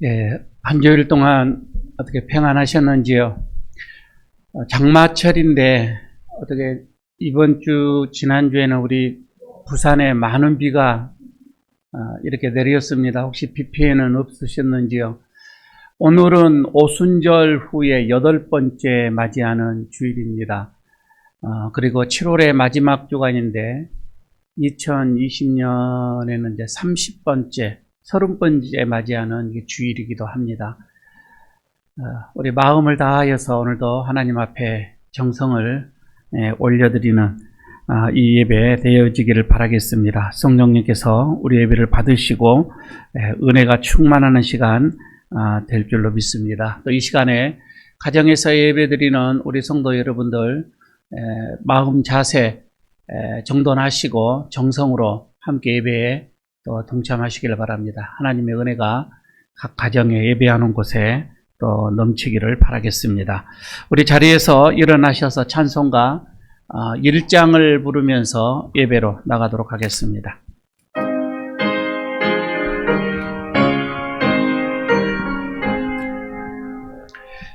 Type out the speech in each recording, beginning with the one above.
예, 한 주일 동안 어떻게 평안하셨는지요? 장마철인데 어떻게 이번 주, 지난주에는 우리 부산에 많은 비가 이렇게 내렸습니다. 혹시 비 피해는 없으셨는지요? 오늘은 오순절 후에 8번째 맞이하는 주일입니다. 그리고 7월의 마지막 주간인데 2020년에는 이제 30번째 맞이하는 주일이기도 합니다. 우리 마음을 다하여서 오늘도 하나님 앞에 정성을 올려드리는 이 예배 되어지기를 바라겠습니다. 성령님께서 우리 예배를 받으시고 은혜가 충만하는 시간 될 줄로 믿습니다. 또 이 시간에 가정에서 예배드리는 우리 성도 여러분들 마음 자세 정돈하시고 정성으로 함께 예배에 또 동참하시기를 바랍니다. 하나님의 은혜가 각 가정에 예배하는 곳에 또 넘치기를 바라겠습니다. 우리 자리에서 일어나셔서 찬송가 1장을 부르면서 예배로 나가도록 하겠습니다.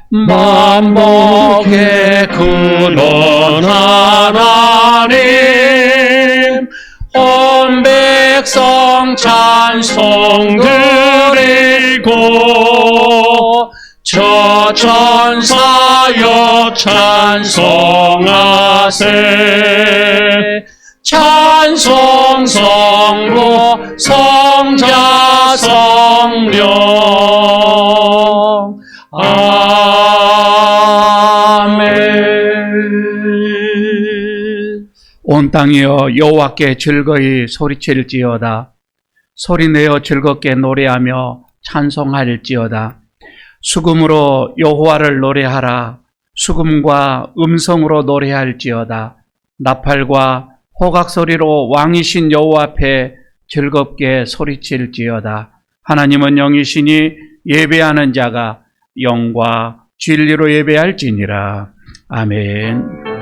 만복의 근원 하나님, 온 백성 찬송 드리고 저 천사여 찬송하세. 찬송 성부 성자 성령 아멘. 온 땅이여 여호와께 즐거이 소리칠지어다. 소리내어 즐겁게 노래하며 찬송할지어다. 수금으로 여호와를 노래하라. 수금과 음성으로 노래할지어다. 나팔과 호각소리로 왕이신 여호와 앞에 즐겁게 소리칠지어다. 하나님은 영이시니 예배하는 자가 영과 진리로 예배할지니라. 아멘.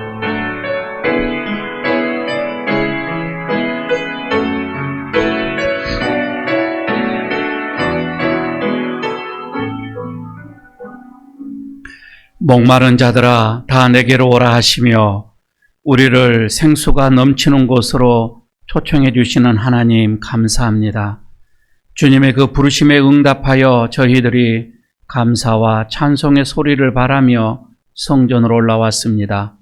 목마른 자들아 다 내게로 오라 하시며 우리를 생수가 넘치는 곳으로 초청해 주시는 하나님 감사합니다. 주님의 그 부르심에 응답하여 저희들이 감사와 찬송의 소리를 바라며 성전으로 올라왔습니다.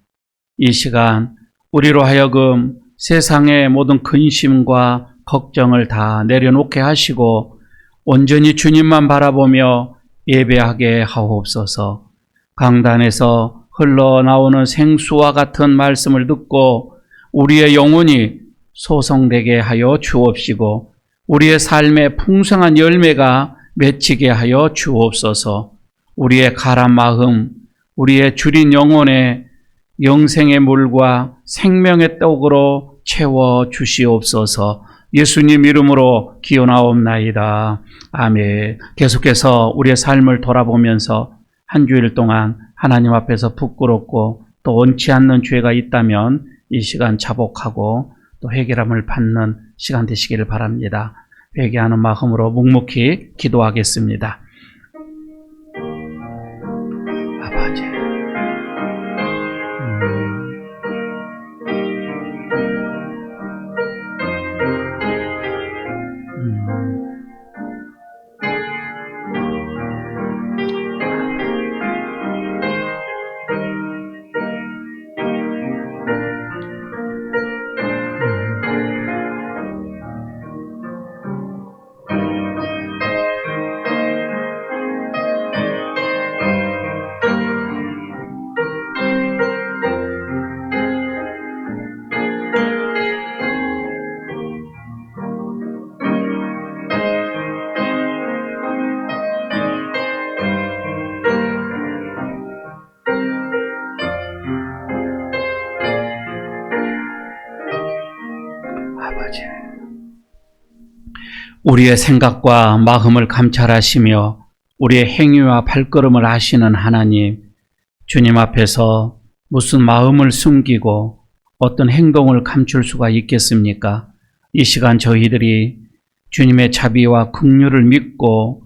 이 시간 우리로 하여금 세상의 모든 근심과 걱정을 다 내려놓게 하시고 온전히 주님만 바라보며 예배하게 하옵소서. 강단에서 흘러나오는 생수와 같은 말씀을 듣고 우리의 영혼이 소성되게 하여 주옵시고 우리의 삶에 풍성한 열매가 맺히게 하여 주옵소서. 우리의 가란 마음, 우리의 줄인 영혼에 영생의 물과 생명의 떡으로 채워 주시옵소서. 예수님 이름으로 기원하옵나이다. 아멘. 계속해서 우리의 삶을 돌아보면서 한 주일 동안 하나님 앞에서 부끄럽고 또 원치 않는 죄가 있다면 이 시간 자복하고 또 회개함을 받는 시간 되시기를 바랍니다. 회개하는 마음으로 묵묵히 기도하겠습니다. 아버지, 우리의 생각과 마음을 감찰하시며 우리의 행위와 발걸음을 아시는 하나님, 주님 앞에서 무슨 마음을 숨기고 어떤 행동을 감출 수가 있겠습니까? 이 시간 저희들이 주님의 자비와 긍휼을 믿고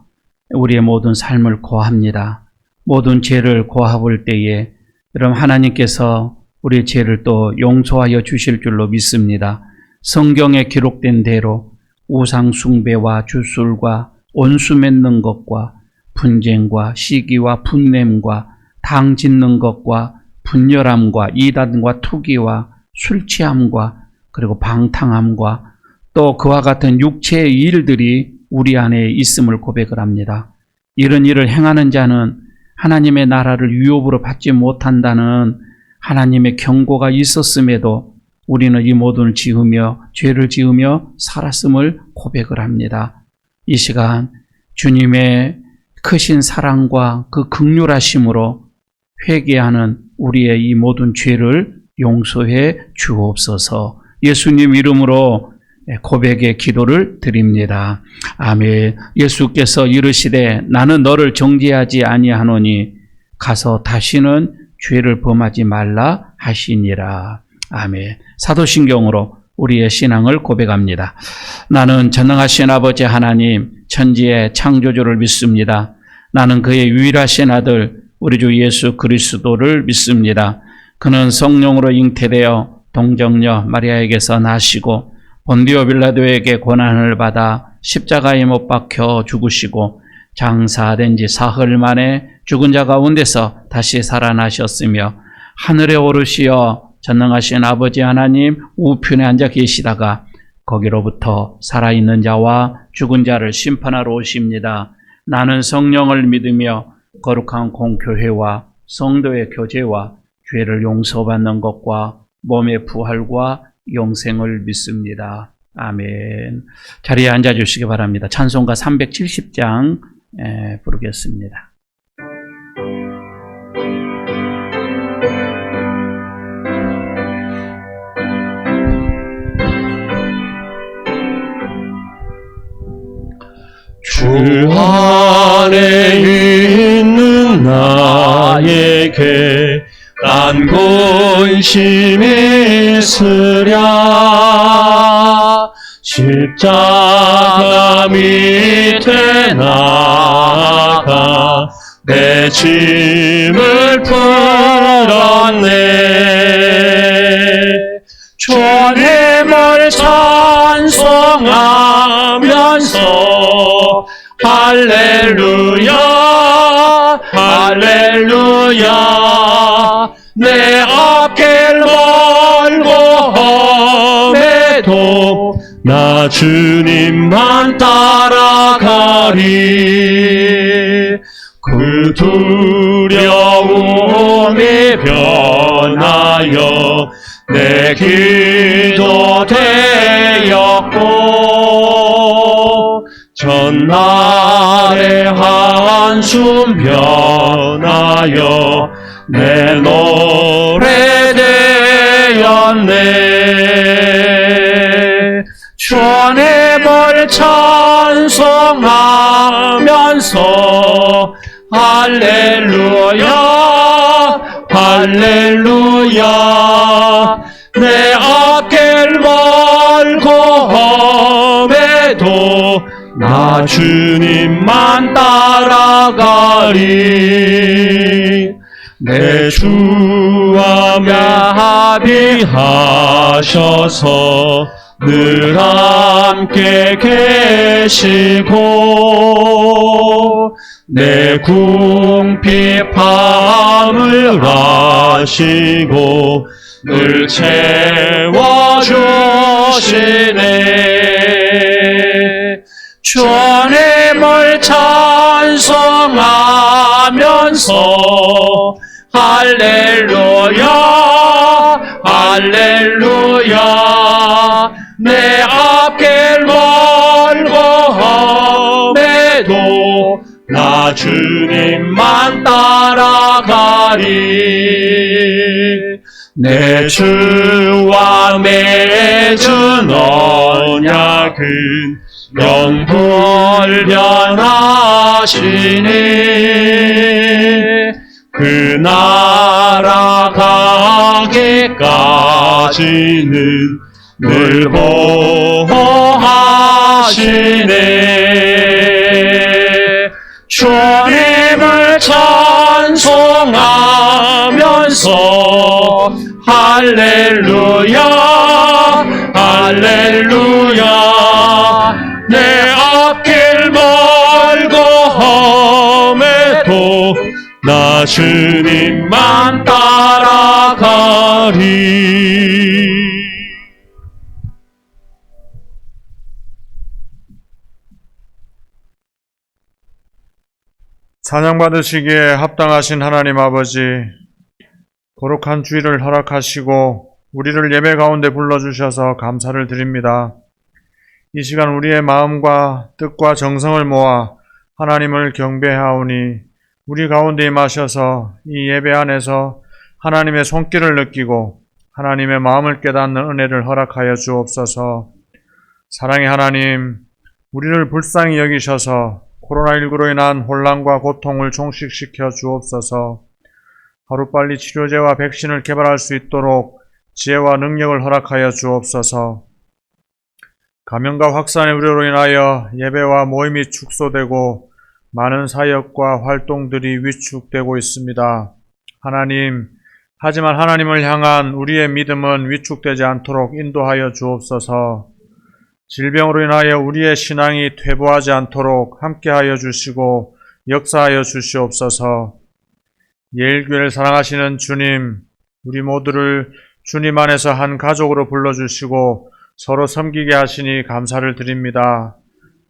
우리의 모든 삶을 고합니다. 모든 죄를 고하볼 때에 여러분 하나님께서 우리의 죄를 또 용서하여 주실 줄로 믿습니다. 성경에 기록된 대로 우상 숭배와 주술과 온수 맺는 것과 분쟁과 시기와 분냄과 당 짓는 것과 분열함과 이단과 투기와 술 취함과 그리고 방탕함과 또 그와 같은 육체의 일들이 우리 안에 있음을 고백을 합니다. 이런 일을 행하는 자는 하나님의 나라를 유업으로 받지 못한다는 하나님의 경고가 있었음에도 우리는 이 모든 죄를 지으며 살았음을 고백을 합니다. 이 시간 주님의 크신 사랑과 그 긍휼하심으로 회개하는 우리의 이 모든 죄를 용서해 주옵소서. 예수님 이름으로 고백의 기도를 드립니다. 아멘. 예수께서 이르시되 나는 너를 정죄하지 아니하노니 가서 다시는 죄를 범하지 말라 하시니라. 아멘. 사도신경으로 우리의 신앙을 고백합니다. 나는 전능하신 아버지 하나님 천지의 창조주를 믿습니다. 나는 그의 유일하신 아들 우리 주 예수 그리스도를 믿습니다. 그는 성령으로 잉태되어 동정녀 마리아에게서 나시고 본디오 빌라도에게 고난을 받아 십자가에 못 박혀 죽으시고 장사된 지 사흘 만에 죽은 자 가운데서 다시 살아나셨으며 하늘에 오르시어 전능하신 아버지 하나님 우편에 앉아 계시다가 거기로부터 살아있는 자와 죽은 자를 심판하러 오십니다. 나는 성령을 믿으며 거룩한 공교회와 성도의 교제와 죄를 용서받는 것과 몸의 부활과 영생을 믿습니다. 아멘. 자리에 앉아주시기 바랍니다. 찬송가 370장 부르겠습니다. 주 안에 있는 나에게 난 근심이 있으랴 십자가 밑에 나가 내 짐을 풀었네 주님을 찬송하면서 할렐루야 할렐루야 내 앞길 멀고 험해도 나 주님만 따라가리 그 두려움이 변하여 내 기도 되었고 전날의 한숨 변하여 내 노래 되었네 주님을 찬송하면서 할렐루야 할렐루야 내 앞길 멀고 험해도 나 주님만 따라가리 내 주와 합의하셔서 늘 함께 계시고 내 궁핍함을 아시고 늘 채워주시네 주님을 찬송하면서 할렐루야 할렐루야 내 앞길 멀고 험해도 나 주님만 따라가리 내 주와 맺은 언약은 영불변하시니 그 나라 가기까지는 늘 보호하시네 주님을 찬송하면서 할렐루야 할렐루야 내 앞길 멀고 험해도 나 주님만 따라가리. 찬양 받으시기에 합당하신 하나님 아버지, 거룩한 주일을 허락하시고 우리를 예배 가운데 불러주셔서 감사를 드립니다. 이 시간 우리의 마음과 뜻과 정성을 모아 하나님을 경배하오니 우리 가운데 임하셔서 이 예배 안에서 하나님의 손길을 느끼고 하나님의 마음을 깨닫는 은혜를 허락하여 주옵소서. 사랑의 하나님, 우리를 불쌍히 여기셔서 코로나19로 인한 혼란과 고통을 종식시켜 주옵소서. 하루빨리 치료제와 백신을 개발할 수 있도록 지혜와 능력을 허락하여 주옵소서. 감염과 확산의 우려로 인하여 예배와 모임이 축소되고 많은 사역과 활동들이 위축되고 있습니다. 하나님, 하지만 하나님을 향한 우리의 믿음은 위축되지 않도록 인도하여 주옵소서. 질병으로 인하여 우리의 신앙이 퇴보하지 않도록 함께하여 주시고 역사하여 주시옵소서. 예일교회를 사랑하시는 주님, 우리 모두를 주님 안에서 한 가족으로 불러주시고 서로 섬기게 하시니 감사를 드립니다.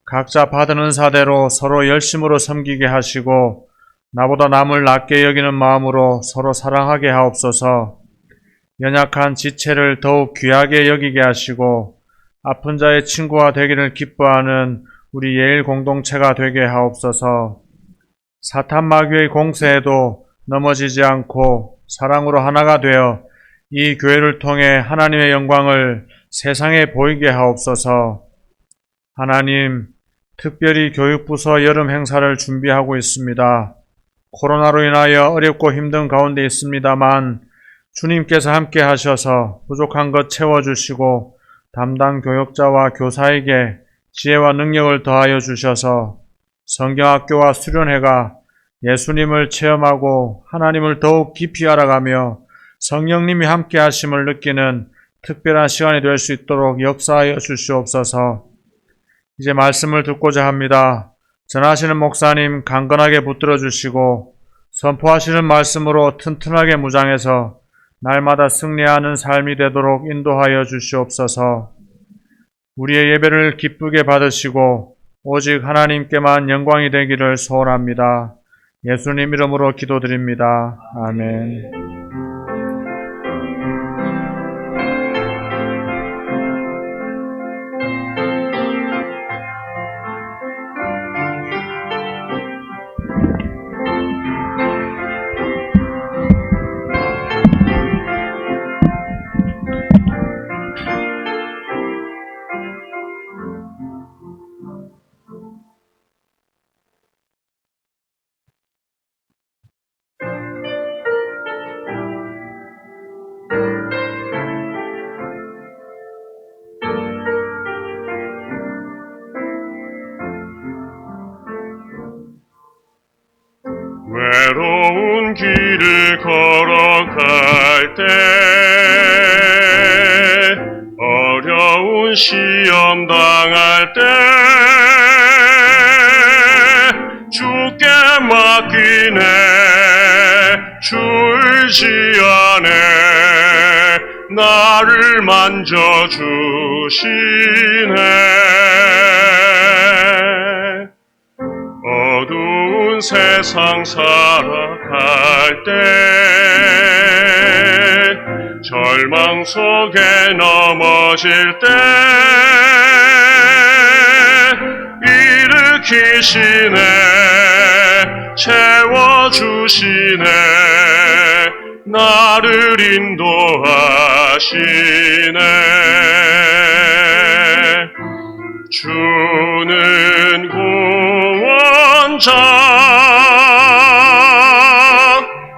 각자 받은 은사대로 서로 열심으로 섬기게 하시고 나보다 남을 낮게 여기는 마음으로 서로 사랑하게 하옵소서. 연약한 지체를 더욱 귀하게 여기게 하시고 아픈 자의 친구가 되기를 기뻐하는 우리 예일 공동체가 되게 하옵소서. 사탄 마귀의 공세에도 넘어지지 않고 사랑으로 하나가 되어 이 교회를 통해 하나님의 영광을 세상에 보이게 하옵소서. 하나님, 특별히 교육부서 여름 행사를 준비하고 있습니다. 코로나로 인하여 어렵고 힘든 가운데 있습니다만 주님께서 함께 하셔서 부족한 것 채워주시고 담당 교역자와 교사에게 지혜와 능력을 더하여 주셔서 성경학교와 수련회가 예수님을 체험하고 하나님을 더욱 깊이 알아가며 성령님이 함께 하심을 느끼는 특별한 시간이 될 수 있도록 역사하여 주시옵소서. 이제 말씀을 듣고자 합니다. 전하시는 목사님 강건하게 붙들어 주시고 선포하시는 말씀으로 튼튼하게 무장해서 날마다 승리하는 삶이 되도록 인도하여 주시옵소서. 우리의 예배를 기쁘게 받으시고 오직 하나님께만 영광이 되기를 소원합니다. 예수님 이름으로 기도드립니다. 아멘. 외로운 길을 걸어갈 때 어려운 시험 당할 때 주께 맡기네 줄지 않네 나를 만져주시네 어두운 세상 살아갈 때 절망 속에 넘어질 때 일으키시네 채워주시네 나를 인도하시네 주는 구원자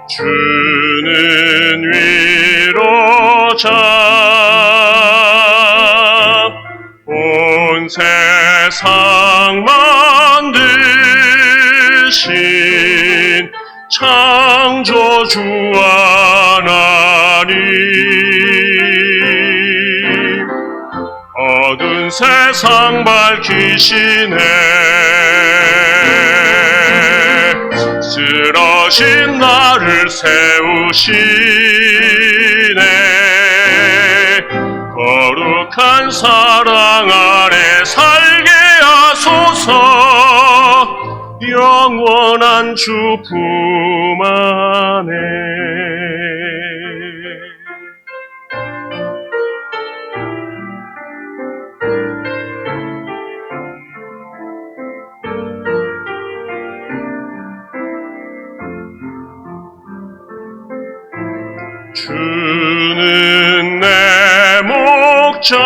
주는 위로자 온 세상 만드신 창조주 하나님 어두운 세상 밝히시네 쓰러진 나를 세우시네 거룩한 사랑 아래 살게 하소서 영원한 주 품 안에 주는 내 목자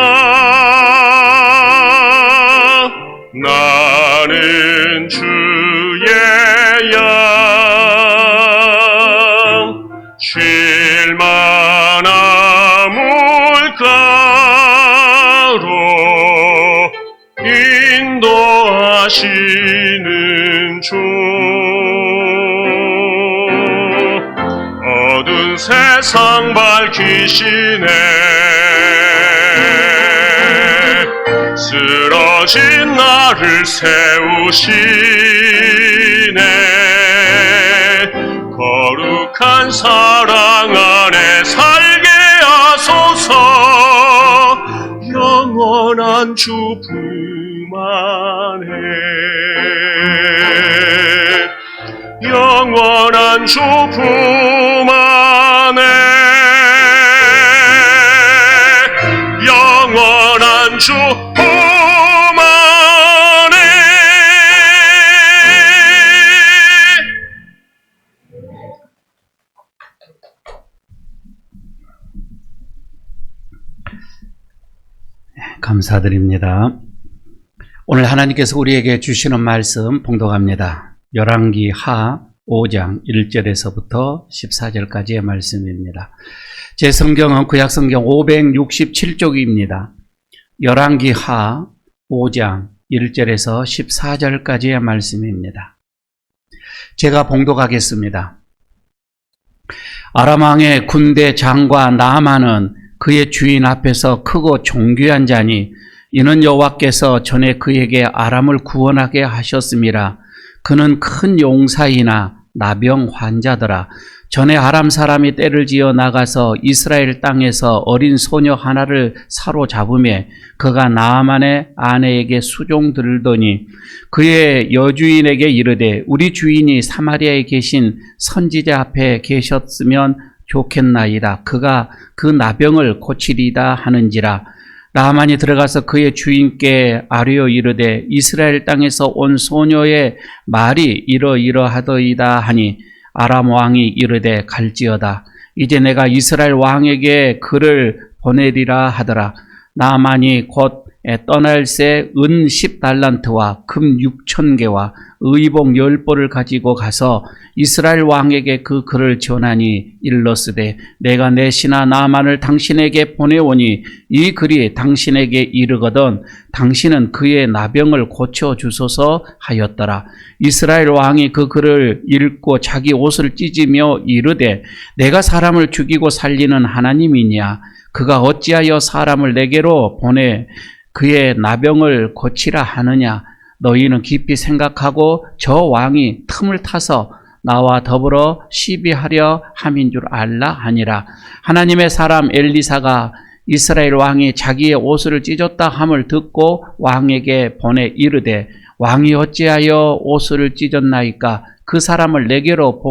나는 주의 양 쉴 만한 물가로 인도하시는 주 어두운 세상 밝히시네 쓰러진 나를 세우시네 거룩한 사랑 안에 살게 하소서 영원한 주 품 안에 영원한 주 품 안에 영원한 주 품 안에 감사드립니다. 오늘 하나님께서 우리에게 주시는 말씀 봉독합니다. 열왕기 하 5장 1절에서부터 14절까지의 말씀입니다. 제 성경은 구약성경 567쪽입니다. 열왕기 하 5장 1절에서 14절까지의 말씀입니다. 제가 봉독하겠습니다. 아람 왕의 군대 장과 나아만은 그의 주인 앞에서 크고 존귀한 자니 이는 여호와께서 전에 그에게 아람을 구원하게 하셨음이라. 그는 큰 용사이나 나병 환자더라. 전에 아람 사람이 떼를 지어 나가서 이스라엘 땅에서 어린 소녀 하나를 사로잡으매 그가 나아만의 아내에게 수종 들더니 그의 여주인에게 이르되 우리 주인이 사마리아에 계신 선지자 앞에 계셨으면 좋겠나이다. 그가 그 나병을 고치리다 하는지라. 나아만이 들어가서 그의 주인께 아뢰어 이르되 이스라엘 땅에서 온 소녀의 말이 이러이러하더이다 하니 아람 왕이 이르되 갈지어다. 이제 내가 이스라엘 왕에게 그를 보내리라 하더라. 나아만이 곧 떠날 새 은 10달란트와 금 6,000개와 의복 10벌을 가지고 가서 이스라엘 왕에게 그 글을 전하니 일렀으되 내가 내 신하 나아만을 당신에게 보내오니 이 글이 당신에게 이르거든 당신은 그의 나병을 고쳐주소서 하였더라. 이스라엘 왕이 그 글을 읽고 자기 옷을 찢으며 이르되 내가 사람을 죽이고 살리는 하나님이냐. 그가 어찌하여 사람을 내게로 보내 그의 나병을 고치라 하느냐. 너희는 깊이 생각하고 저 왕이 틈을 타서 나와 더불어 시비하려 함인 줄 알라 하니라. 하나님의 사람 엘리사가 이스라엘 왕이 자기의 옷을 찢었다 함을 듣고 왕에게 보내 이르되 왕이 어찌하여 옷을 찢었나이까. 그 사람을 내게로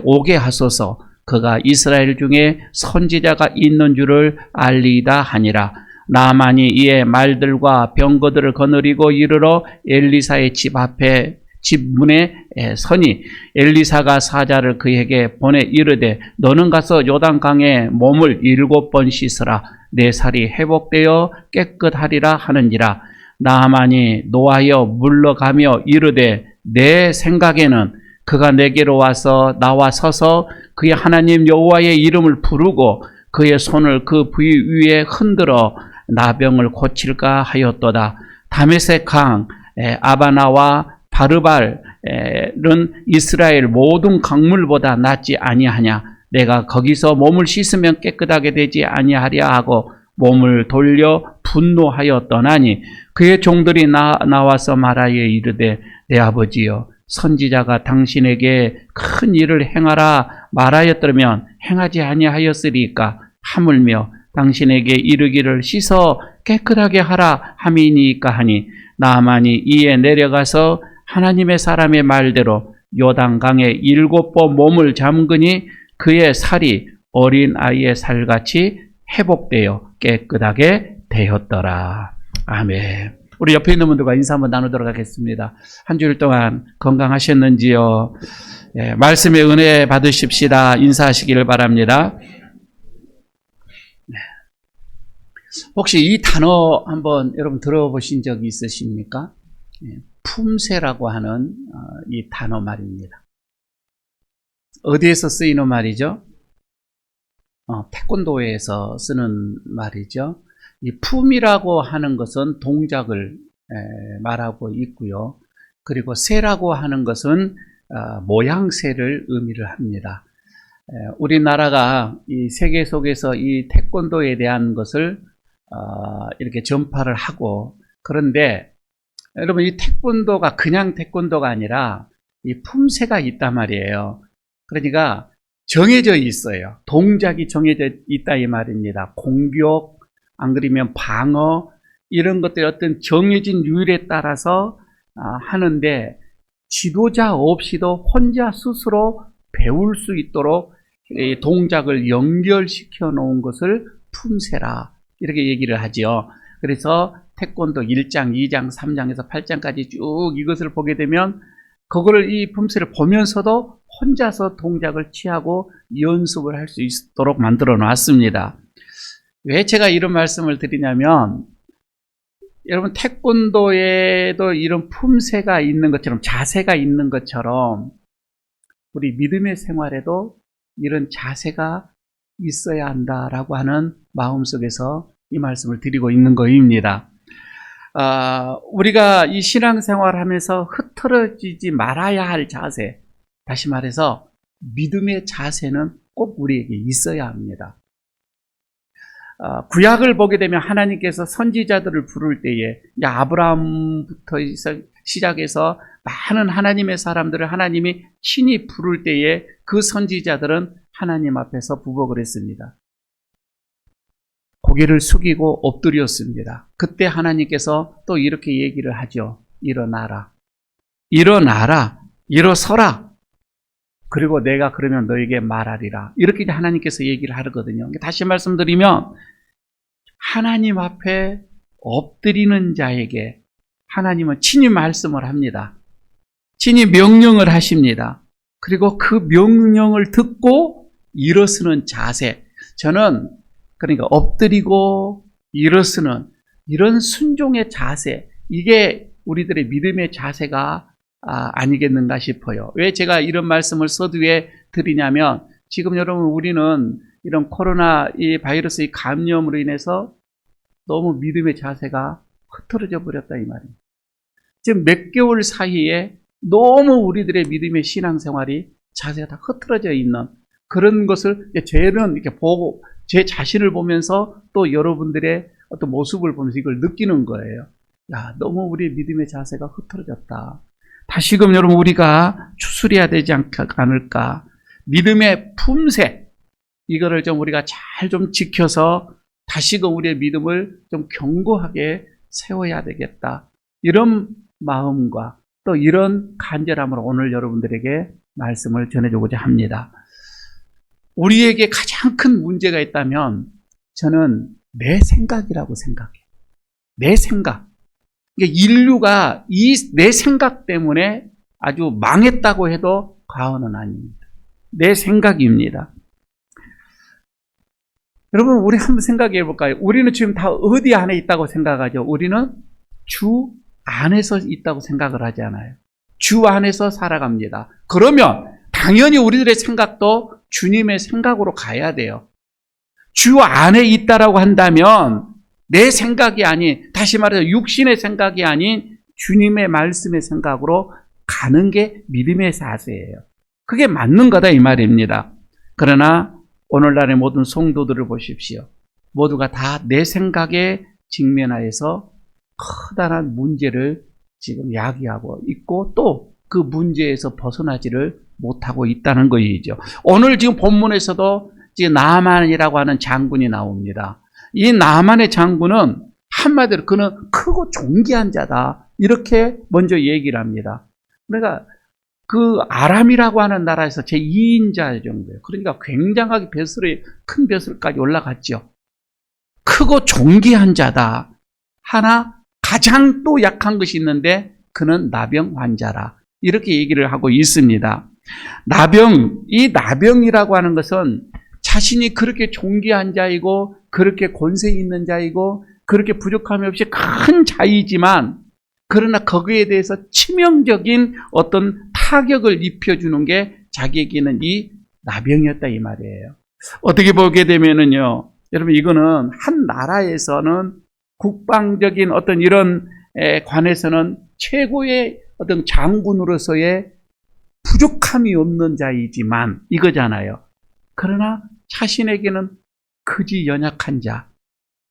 오게 하소서. 그가 이스라엘 중에 선지자가 있는 줄을 알리이다 하니라. 나아만이 이에 말들과 병거들을 거느리고 이르러 엘리사의 집 문에 서니 엘리사가 사자를 그에게 보내 이르되 너는 가서 요단강에 몸을 7번 씻으라. 내 살이 회복되어 깨끗하리라 하는지라. 나아만이 노하여 물러가며 이르되 내 생각에는 그가 내게로 와서 나와 서서 그의 하나님 여호와의 이름을 부르고 그의 손을 그 부위 위에 흔들어 나병을 고칠까 하였도다. 다메섹 강 아바나와 가르발은 이스라엘 모든 강물보다 낫지 아니하냐. 내가 거기서 몸을 씻으면 깨끗하게 되지 아니하랴 하고 몸을 돌려 분노하여 떠나니 그의 종들이 나와서 말하여 이르되 내 아버지여 선지자가 당신에게 큰 일을 행하라 말하였더면 행하지 아니하였으리까 하물며 당신에게 이르기를 씻어 깨끗하게 하라 함이니까 하니 나아만이 이에 내려가서 하나님의 사람의 말대로 요단강에 7번 몸을 잠그니 그의 살이 어린 아이의 살같이 회복되어 깨끗하게 되었더라. 아멘. 우리 옆에 있는 분들과 인사 한번 나누도록 하겠습니다. 한 주일 동안 건강하셨는지요? 예, 말씀의 은혜 받으십시다. 인사하시기를 바랍니다. 혹시 이 단어 한번 여러분 들어보신 적이 있으십니까? 예, 품새라고 하는 이 단어 말입니다. 어디에서 쓰이는 말이죠? 태권도에서 쓰는 말이죠. 이 품이라고 하는 것은 동작을 말하고 있고요. 그리고 새라고 하는 것은 모양새를 의미를 합니다. 우리나라가 이 세계 속에서 이 태권도에 대한 것을 이렇게 전파를 하고, 그런데 여러분 이 태권도가 그냥 태권도가 아니라 이 품새가 있단 말이에요. 그러니까 정해져 있어요. 동작이 정해져 있다 이 말입니다. 공격, 안 그러면 방어, 이런 것들이 어떤 정해진 룰에 따라서 하는데 지도자 없이도 혼자 스스로 배울 수 있도록 이 동작을 연결시켜 놓은 것을 품새라 이렇게 얘기를 하죠. 그래서 태권도 1장, 2장, 3장에서 8장까지 쭉 이것을 보게 되면 그거를 이 품새를 보면서도 혼자서 동작을 취하고 연습을 할 수 있도록 만들어 놨습니다. 왜 제가 이런 말씀을 드리냐면, 여러분 태권도에도 이런 품새가 있는 것처럼, 자세가 있는 것처럼 우리 믿음의 생활에도 이런 자세가 있어야 한다라고 하는 마음속에서 이 말씀을 드리고 있는 것입니다. 우리가 이 신앙생활 하면서 흐트러지지 말아야 할 자세, 다시 말해서 믿음의 자세는 꼭 우리에게 있어야 합니다. 구약을 보게 되면 하나님께서 선지자들을 부를 때에 아브라함부터 시작해서 많은 하나님의 사람들을 하나님이 친히 부를 때에 그 선지자들은 하나님 앞에서 부복을 했습니다. 고개를 숙이고 엎드렸습니다. 그때 하나님께서 또 이렇게 얘기를 하죠. 일어나라. 일어나라. 일어서라. 그리고 내가 그러면 너에게 말하리라. 이렇게 하나님께서 얘기를 하거든요. 다시 말씀드리면 하나님 앞에 엎드리는 자에게 하나님은 친히 말씀을 합니다. 친히 명령을 하십니다. 그리고 그 명령을 듣고 일어서는 자세. 저는 그러니까 엎드리고 일어서는 이런 순종의 자세, 이게 우리들의 믿음의 자세가 아니겠는가 싶어요. 왜 제가 이런 말씀을 서두에 드리냐면, 지금 여러분 우리는 이런 코로나 이 바이러스의 감염으로 인해서 너무 믿음의 자세가 흐트러져 버렸다 이 말이에요. 지금 몇 개월 사이에 너무 우리들의 믿음의 신앙생활이 자세가 다 흐트러져 있는 그런 것을 저는 이렇게 보고 제 자신을 보면서 또 여러분들의 어떤 모습을 보면서 이걸 느끼는 거예요. 야, 너무 우리의 믿음의 자세가 흐트러졌다. 다시금 여러분 우리가 추스려야 되지 않을까. 믿음의 품새, 이거를 좀 우리가 잘 좀 지켜서 다시금 우리의 믿음을 좀 견고하게 세워야 되겠다. 이런 마음과 또 이런 간절함으로 오늘 여러분들에게 말씀을 전해주고자 합니다. 우리에게 가장 큰 문제가 있다면 저는 내 생각이라고 생각해요. 내 생각. 인류가 이 내 생각 때문에 아주 망했다고 해도 과언은 아닙니다. 내 생각입니다. 여러분 우리 한번 생각해 볼까요? 우리는 지금 다 어디 안에 있다고 생각하죠? 우리는 주 안에서 있다고 생각을 하지 않아요. 주 안에서 살아갑니다. 그러면 당연히 우리들의 생각도 주님의 생각으로 가야 돼요. 주 안에 있다라고 한다면 내 생각이 아닌, 다시 말해서 육신의 생각이 아닌 주님의 말씀의 생각으로 가는 게 믿음의 자세예요. 그게 맞는 거다 이 말입니다. 그러나 오늘날의 모든 성도들을 보십시오. 모두가 다 내 생각에 직면하여서 커다란 문제를 지금 야기하고 있고 또 그 문제에서 벗어나지를 못하고 있다는 것이죠. 오늘 지금 본문에서도 지금 나만이라고 하는 장군이 나옵니다. 이 나만의 장군은 한마디로 그는 크고 존귀한 자다. 이렇게 먼저 얘기를 합니다. 그러니까 그 아람이라고 하는 나라에서 제2인자 정도예요. 그러니까 굉장하게 큰 벼슬까지 올라갔죠. 크고 존귀한 자다. 하나 가장 또 약한 것이 있는데 그는 나병 환자라. 이렇게 얘기를 하고 있습니다. 이 나병이라고 하는 것은 자신이 그렇게 존귀한 자이고 그렇게 권세 있는 자이고 그렇게 부족함이 없이 큰 자이지만 그러나 거기에 대해서 치명적인 어떤 타격을 입혀주는 게 자기에게는 이 나병이었다 이 말이에요. 어떻게 보게 되면은요, 여러분 이거는 한 나라에서는 국방적인 어떤 이런 관해서는 최고의 어떤 장군으로서의 부족함이 없는 자이지만 이거잖아요. 그러나 자신에게는 그지 연약한 자,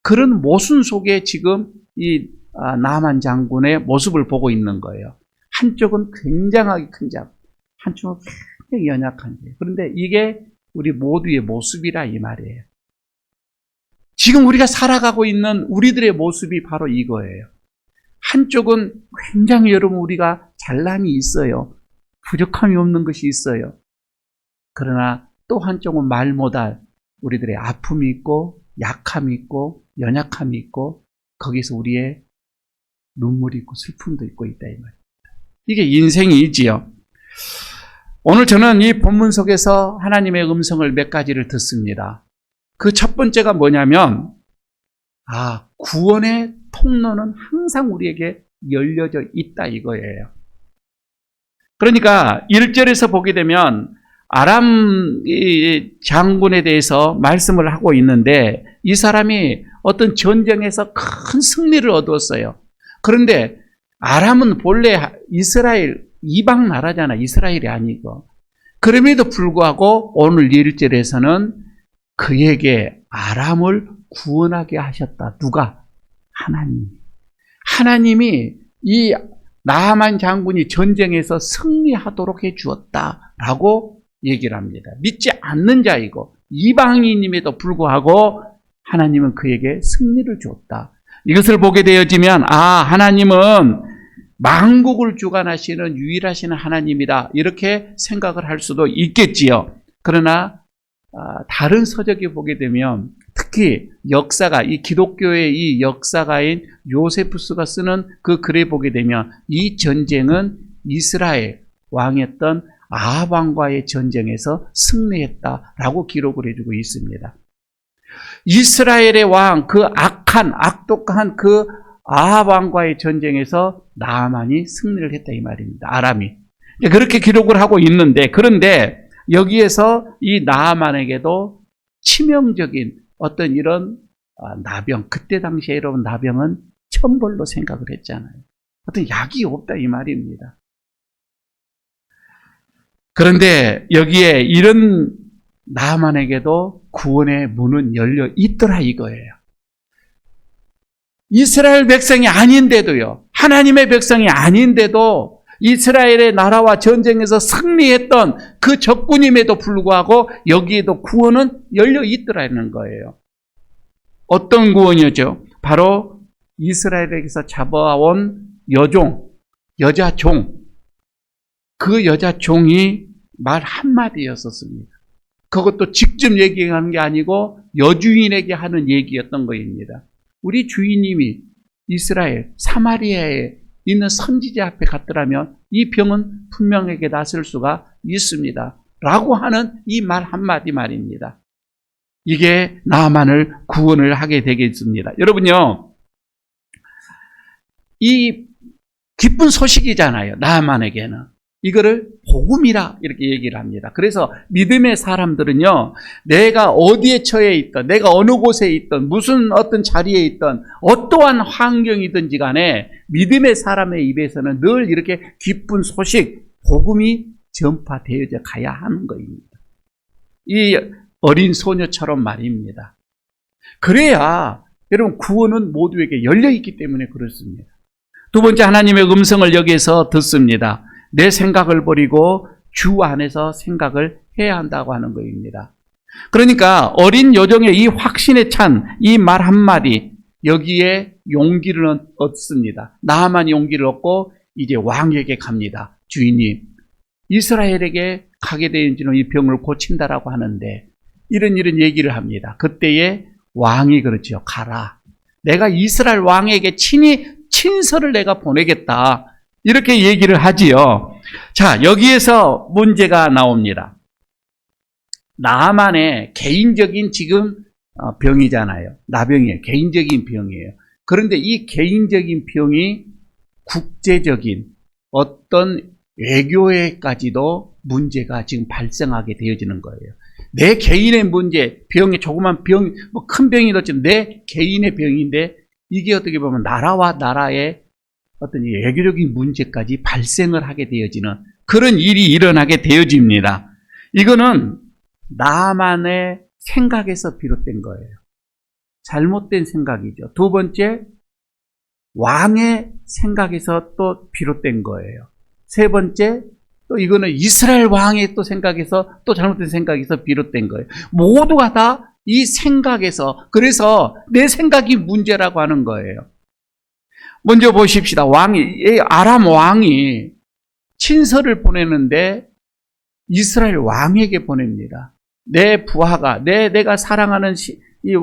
그런 모순 속에 지금 이 나만 장군의 모습을 보고 있는 거예요. 한쪽은 굉장하게 큰 자, 한쪽은 굉장히 연약한 자. 그런데 이게 우리 모두의 모습이라 이 말이에요. 지금 우리가 살아가고 있는 우리들의 모습이 바로 이거예요. 한쪽은 굉장히 여러분 우리가 잘남이 있어요. 부족함이 없는 것이 있어요. 그러나 또 한쪽은 말 못할 우리들의 아픔이 있고 약함이 있고 연약함이 있고 거기서 우리의 눈물이 있고 슬픔도 있고 있다 이 말입니다. 이게 인생이지요. 오늘 저는 이 본문 속에서 하나님의 음성을 몇 가지를 듣습니다. 그 첫 번째가 뭐냐면 구원의 통로는 항상 우리에게 열려져 있다 이거예요. 그러니까 1절에서 보게 되면 아람 장군에 대해서 말씀을 하고 있는데 이 사람이 어떤 전쟁에서 큰 승리를 얻었어요. 그런데 아람은 본래 이스라엘 이방 나라잖아. 이스라엘이 아니고. 그럼에도 불구하고 오늘 1절에서는 그에게 아람을 구원하게 하셨다. 누가? 하나님이 이 나하만 장군이 전쟁에서 승리하도록 해 주었다라고 얘기를 합니다. 믿지 않는 자이고 이방인임에도 불구하고 하나님은 그에게 승리를 줬다. 이것을 보게 되어지면 하나님은 만국을 주관하시는 유일하신 하나님이다. 이렇게 생각을 할 수도 있겠지요. 그러나 다른 서적에 보게 되면 특히 역사가 이 기독교의 이 역사가인 요세푸스가 쓰는 그 글에 보게 되면 이 전쟁은 이스라엘 왕이었던 아합 왕과의 전쟁에서 승리했다라고 기록을 해주고 있습니다. 이스라엘의 왕, 그 악독한 그 아합 왕과의 전쟁에서 나아만이 승리를 했다 이 말입니다. 아람이. 그렇게 기록을 하고 있는데 그런데 여기에서 이 나아만에게도 치명적인 어떤 이런 나병, 그때 당시에 여러분 나병은 천벌로 생각을 했잖아요. 어떤 약이 없다 이 말입니다. 그런데 여기에 이런 나아만에게도 구원의 문은 열려 있더라 이거예요. 이스라엘 백성이 아닌데도요. 하나님의 백성이 아닌데도 이스라엘의 나라와 전쟁에서 승리했던 그 적군임에도 불구하고 여기에도 구원은 열려 있더라는 거예요. 어떤 구원이었죠? 바로 이스라엘에게서 잡아온 여자종. 그 여자종이 말 한마디였었습니다. 그것도 직접 얘기하는 게 아니고 여주인에게 하는 얘기였던 것입니다. 우리 주인님이 이스라엘 사마리아에 있는 선지자 앞에 갔더라면 이 병은 분명하게 낫을 수가 있습니다. 라고 하는 이 말 한마디 말입니다. 이게 나만을 구원을 하게 되겠습니다. 여러분요, 이 기쁜 소식이잖아요. 나만에게는. 이거를 복음이라 이렇게 얘기를 합니다. 그래서 믿음의 사람들은요, 내가 어디에 처해 있든, 내가 어느 곳에 있든, 무슨 어떤 자리에 있든, 어떠한 환경이든지 간에 믿음의 사람의 입에서는 늘 이렇게 기쁜 소식, 복음이 전파되어져 가야 하는 것입니다. 이 어린 소녀처럼 말입니다. 그래야 여러분 구원은 모두에게 열려있기 때문에 그렇습니다. 두 번째, 하나님의 음성을 여기에서 듣습니다. 내 생각을 버리고 주 안에서 생각을 해야 한다고 하는 것입니다. 그러니까 어린 여종의 이 확신에 찬 이 말 한마디, 여기에 용기를 얻습니다. 나아만 용기를 얻고 이제 왕에게 갑니다. 주인님, 이스라엘에게 가게 되어지는 이 병을 고친다라고 하는데 이런 얘기를 합니다. 그때에 왕이 그렇죠. 가라. 내가 이스라엘 왕에게 친서를 내가 보내겠다. 이렇게 얘기를 하지요. 자, 여기에서 문제가 나옵니다. 나만의 개인적인 지금 병이잖아요. 나병이에요. 개인적인 병이에요. 그런데 이 개인적인 병이 국제적인 어떤 외교에까지도 문제가 지금 발생하게 되어지는 거예요. 내 개인의 문제, 병이 조그만 병, 뭐 큰 병이든지 내 개인의 병인데 이게 어떻게 보면 나라와 나라의 어떤 외교적인 문제까지 발생을 하게 되어지는 그런 일이 일어나게 되어집니다. 이거는 나만의 생각에서 비롯된 거예요. 잘못된 생각이죠. 두 번째, 왕의 생각에서 또 비롯된 거예요. 세 번째, 또 이거는 이스라엘 왕의 또 생각에서 또 잘못된 생각에서 비롯된 거예요. 모두가 다 이 생각에서, 그래서 내 생각이 문제라고 하는 거예요. 먼저 보십시다. 아람 왕이 친서를 보내는데 이스라엘 왕에게 보냅니다. 내 부하가, 내가 사랑하는 이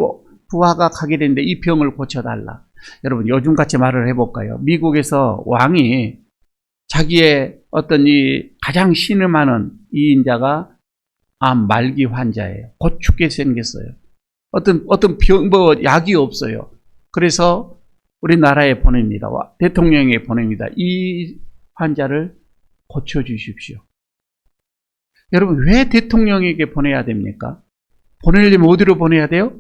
부하가 가게 되는데 이 병을 고쳐달라. 여러분, 요즘같이 말을 해볼까요? 미국에서 왕이 자기의 어떤 이 가장 신음하는 이 인자가 암 말기 환자예요. 곧 죽게 생겼어요. 어떤 병, 약이 없어요. 그래서 우리나라에 보냅니다. 대통령에게 보냅니다. 이 환자를 고쳐주십시오. 여러분, 왜 대통령에게 보내야 됩니까? 보내려면 어디로 보내야 돼요?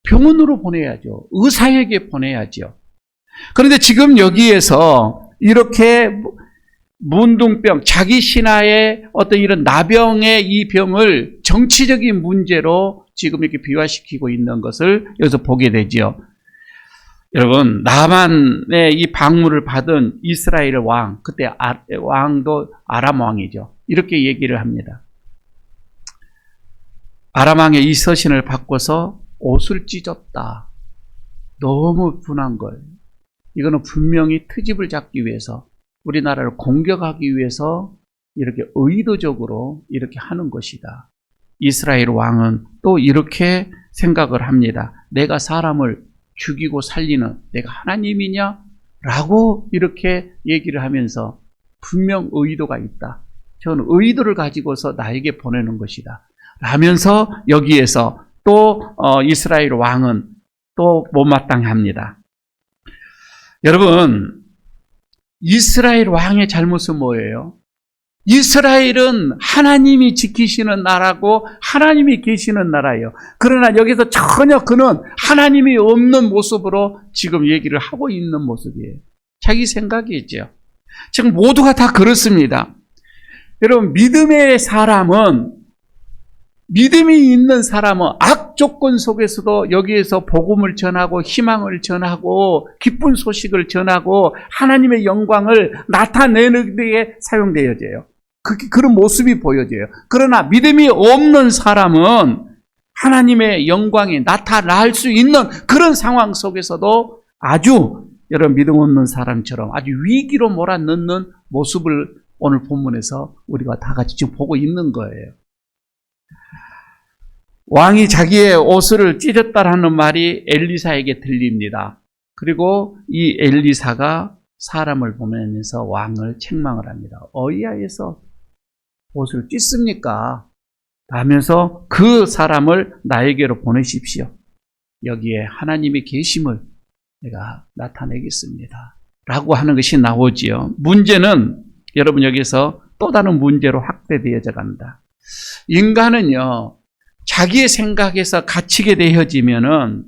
병원으로 보내야죠. 의사에게 보내야죠. 그런데 지금 여기에서 이렇게 문둥병, 자기 신하의 어떤 이런 나병의 이 병을 정치적인 문제로 지금 이렇게 비화시키고 있는 것을 여기서 보게 되죠. 여러분, 나만의 이 방문을 받은 이스라엘 왕, 그때 왕도 아람 왕이죠. 이렇게 얘기를 합니다. 아람 왕의 이 서신을 바꿔서 옷을 찢었다. 너무 분한 거예요. 이거는 분명히 트집을 잡기 위해서, 우리나라를 공격하기 위해서 이렇게 의도적으로 이렇게 하는 것이다. 이스라엘 왕은 또 이렇게 생각을 합니다. 내가 사람을 죽이고 살리는 내가 하나님이냐? 라고 이렇게 얘기를 하면서 분명 의도가 있다. 저는 의도를 가지고서 나에게 보내는 것이다. 라면서 여기에서 또 이스라엘 왕은 또 못마땅해 합니다. 여러분, 이스라엘 왕의 잘못은 뭐예요? 이스라엘은 하나님이 지키시는 나라고 하나님이 계시는 나라예요. 그러나 여기서 전혀 그는 하나님이 없는 모습으로 지금 얘기를 하고 있는 모습이에요. 자기 생각이죠. 지금 모두가 다 그렇습니다. 여러분, 믿음이 있는 사람은 악조건 속에서도 여기에서 복음을 전하고 희망을 전하고 기쁜 소식을 전하고 하나님의 영광을 나타내는 데에 사용되어져요. 그런 모습이 보여져요. 그러나 믿음이 없는 사람은 하나님의 영광이 나타날 수 있는 그런 상황 속에서도 아주 여러분 믿음 없는 사람처럼 아주 위기로 몰아넣는 모습을 오늘 본문에서 우리가 다 같이 지금 보고 있는 거예요. 왕이 자기의 옷을 찢었다라는 말이 엘리사에게 들립니다. 그리고 이 엘리사가 사람을 보면서 왕을 책망을 합니다. 어이야에서 옷을 찢습니까? 하면서 그 사람을 나에게로 보내십시오. 여기에 하나님의 계심을 내가 나타내겠습니다. 라고 하는 것이 나오지요. 문제는 여러분 여기서 또 다른 문제로 확대되어져 간다. 인간은요, 자기의 생각에서 갇히게 되어지면은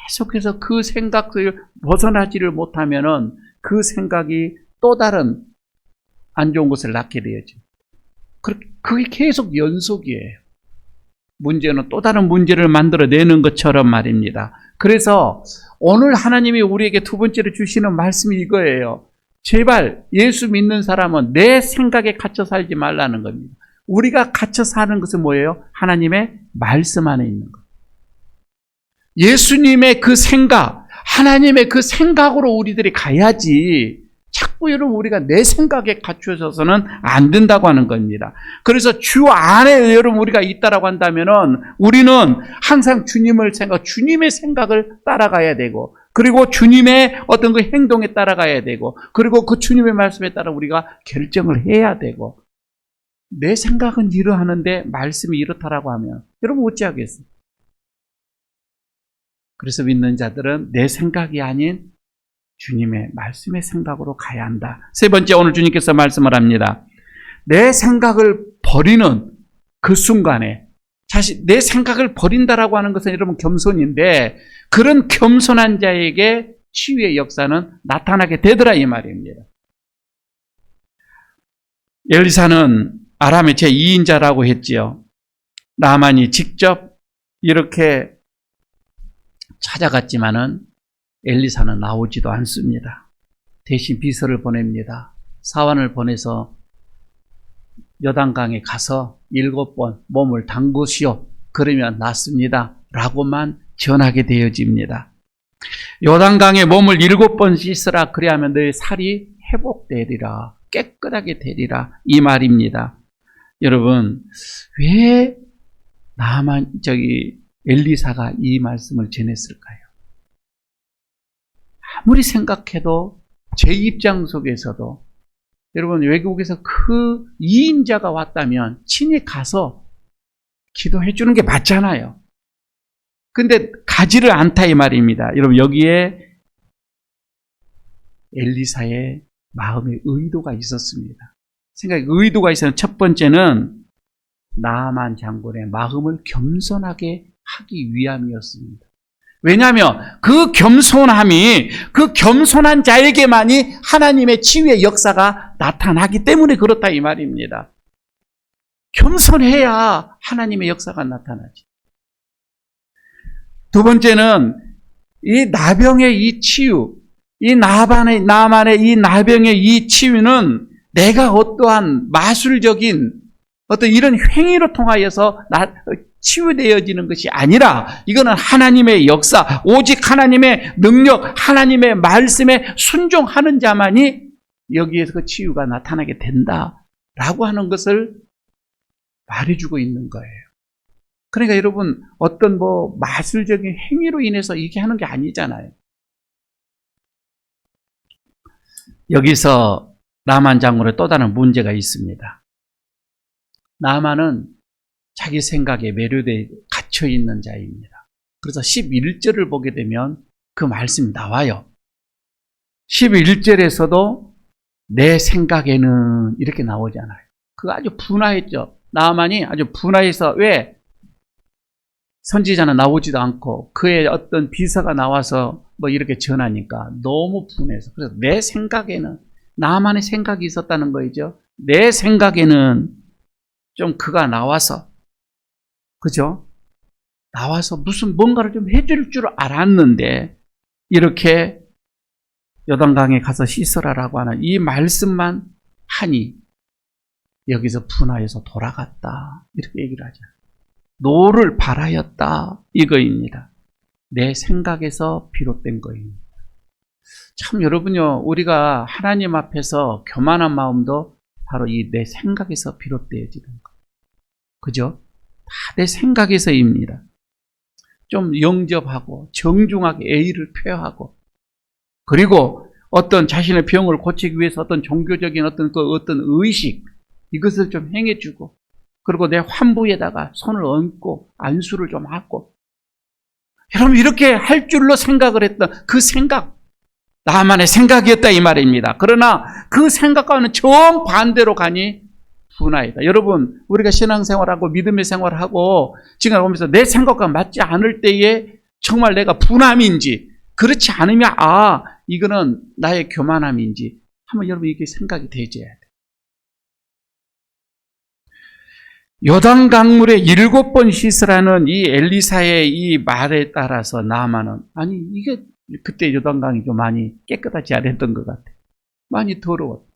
계속해서 그 생각을 벗어나지를 못하면은 그 생각이 또 다른 안 좋은 것을 낳게 되어져. 그게 계속 연속이에요. 문제는 또 다른 문제를 만들어내는 것처럼 말입니다. 그래서 오늘 하나님이 우리에게 두 번째로 주시는 말씀이 이거예요. 제발 예수 믿는 사람은 내 생각에 갇혀 살지 말라는 겁니다. 우리가 갇혀 사는 것은 뭐예요? 하나님의 말씀 안에 있는 것. 예수님의 그 생각, 하나님의 그 생각으로 우리들이 가야지 자꾸 여러분 우리가 내 생각에 갇혀서는 안 된다고 하는 겁니다. 그래서 주 안에 여러분 우리가 있다라고 한다면은 우리는 항상 주님의 생각을 따라가야 되고, 그리고 주님의 어떤 그 행동에 따라가야 되고, 그리고 그 주님의 말씀에 따라 우리가 결정을 해야 되고, 내 생각은 이러하는데 말씀이 이렇다라고 하면 여러분 어찌하겠어요? 그래서 믿는 자들은 내 생각이 아닌 주님의 말씀의 생각으로 가야 한다. 세 번째, 오늘 주님께서 말씀을 합니다. 내 생각을 버리는 그 순간에, 내 생각을 버린다라고 하는 것은 여러분 겸손인데, 그런 겸손한 자에게 치유의 역사는 나타나게 되더라 이 말입니다. 엘리사는 아람의 제2인자라고 했지요. 나만이 직접 이렇게 찾아갔지만은 엘리사는 나오지도 않습니다. 대신 비서를 보냅니다. 사환을 보내서 여단강에 가서 7번 몸을 담그시오. 그러면 낫습니다. 라고만 전하게 되어집니다. 요단강에 몸을 7번 씻으라. 그래야면 너의 살이 회복되리라. 깨끗하게 되리라. 이 말입니다. 여러분, 왜 엘리사가 이 말씀을 전했을까요? 아무리 생각해도 제 입장 속에서도 여러분 외국에서 그 2인자가 왔다면 친히 가서 기도해 주는 게 맞잖아요. 근데 가지를 않다 이 말입니다. 여러분 여기에 엘리사의 마음의 의도가 있었습니다. 의도가 있었는 첫 번째는 나아만 장군의 마음을 겸손하게 하기 위함이었습니다. 왜냐하면 그 겸손한 자에게만이 하나님의 치유의 역사가 나타나기 때문에 그렇다 이 말입니다. 겸손해야 하나님의 역사가 나타나지. 두 번째는 이 나병의 이 치유, 나만의 이 나병의 이 치유는 내가 어떠한 마술적인 어떤 이런 행위로 통하여서 치유되어지는 것이 아니라 이거는 하나님의 역사, 오직 하나님의 능력, 하나님의 말씀에 순종하는 자만이 여기에서 그 치유가 나타나게 된다라고 하는 것을 말해주고 있는 거예요. 그러니까 여러분 어떤 마술적인 행위로 인해서 이렇게 하는 게 아니잖아요. 여기서 나만 장군의 또 다른 문제가 있습니다. 나만은 자기 생각에 매료돼 갇혀있는 자입니다. 그래서 11절을 보게 되면 그 말씀이 나와요. 11절에서도 내 생각에는 이렇게 나오잖아요. 그거 아주 분화했죠. 나만이 아주 분화해서 왜? 선지자는 나오지도 않고 그의 어떤 비서가 나와서 이렇게 전하니까 너무 분해서. 그래서 내 생각에는 나만의 생각이 있었다는 거죠. 내 생각에는 좀 그가 나와서, 그죠? 나와서 뭔가를 좀 해줄 줄 알았는데, 이렇게 요단강에 가서 씻으라라고 하는 이 말씀만 하니, 여기서 분하여서 돌아갔다. 이렇게 얘기를 하죠. 노를 바라였다. 이거입니다. 내 생각에서 비롯된 거입니다. 참 여러분요, 우리가 하나님 앞에서 교만한 마음도 바로 이 내 생각에서 비롯되어지는 거. 그죠? 다 내 생각에서입니다. 좀 영접하고 정중하게 예의를 표하고, 그리고 어떤 자신의 병을 고치기 위해서 어떤 종교적인 어떤 의식, 이것을 좀 행해주고, 그리고 내 환부에다가 손을 얹고 안수를 좀 하고, 여러분 이렇게 할 줄로 생각을 했던 그 생각, 나만의 생각이었다 이 말입니다. 그러나 그 생각과는 정반대로 가니 분하이다. 여러분, 우리가 신앙생활하고 믿음의 생활하고 지금 보면서 내 생각과 맞지 않을 때에 정말 내가 분함인지 그렇지 않으면 이거는 나의 교만함인지 한번 여러분 이게 생각이 되져야 돼. 요단 강물에 7번 씻으라는 이 엘리사의 이 말에 따라서 나아만은 이게 그때 요단강이 좀 많이 깨끗하지 않았던 것 같아. 많이 더러웠다.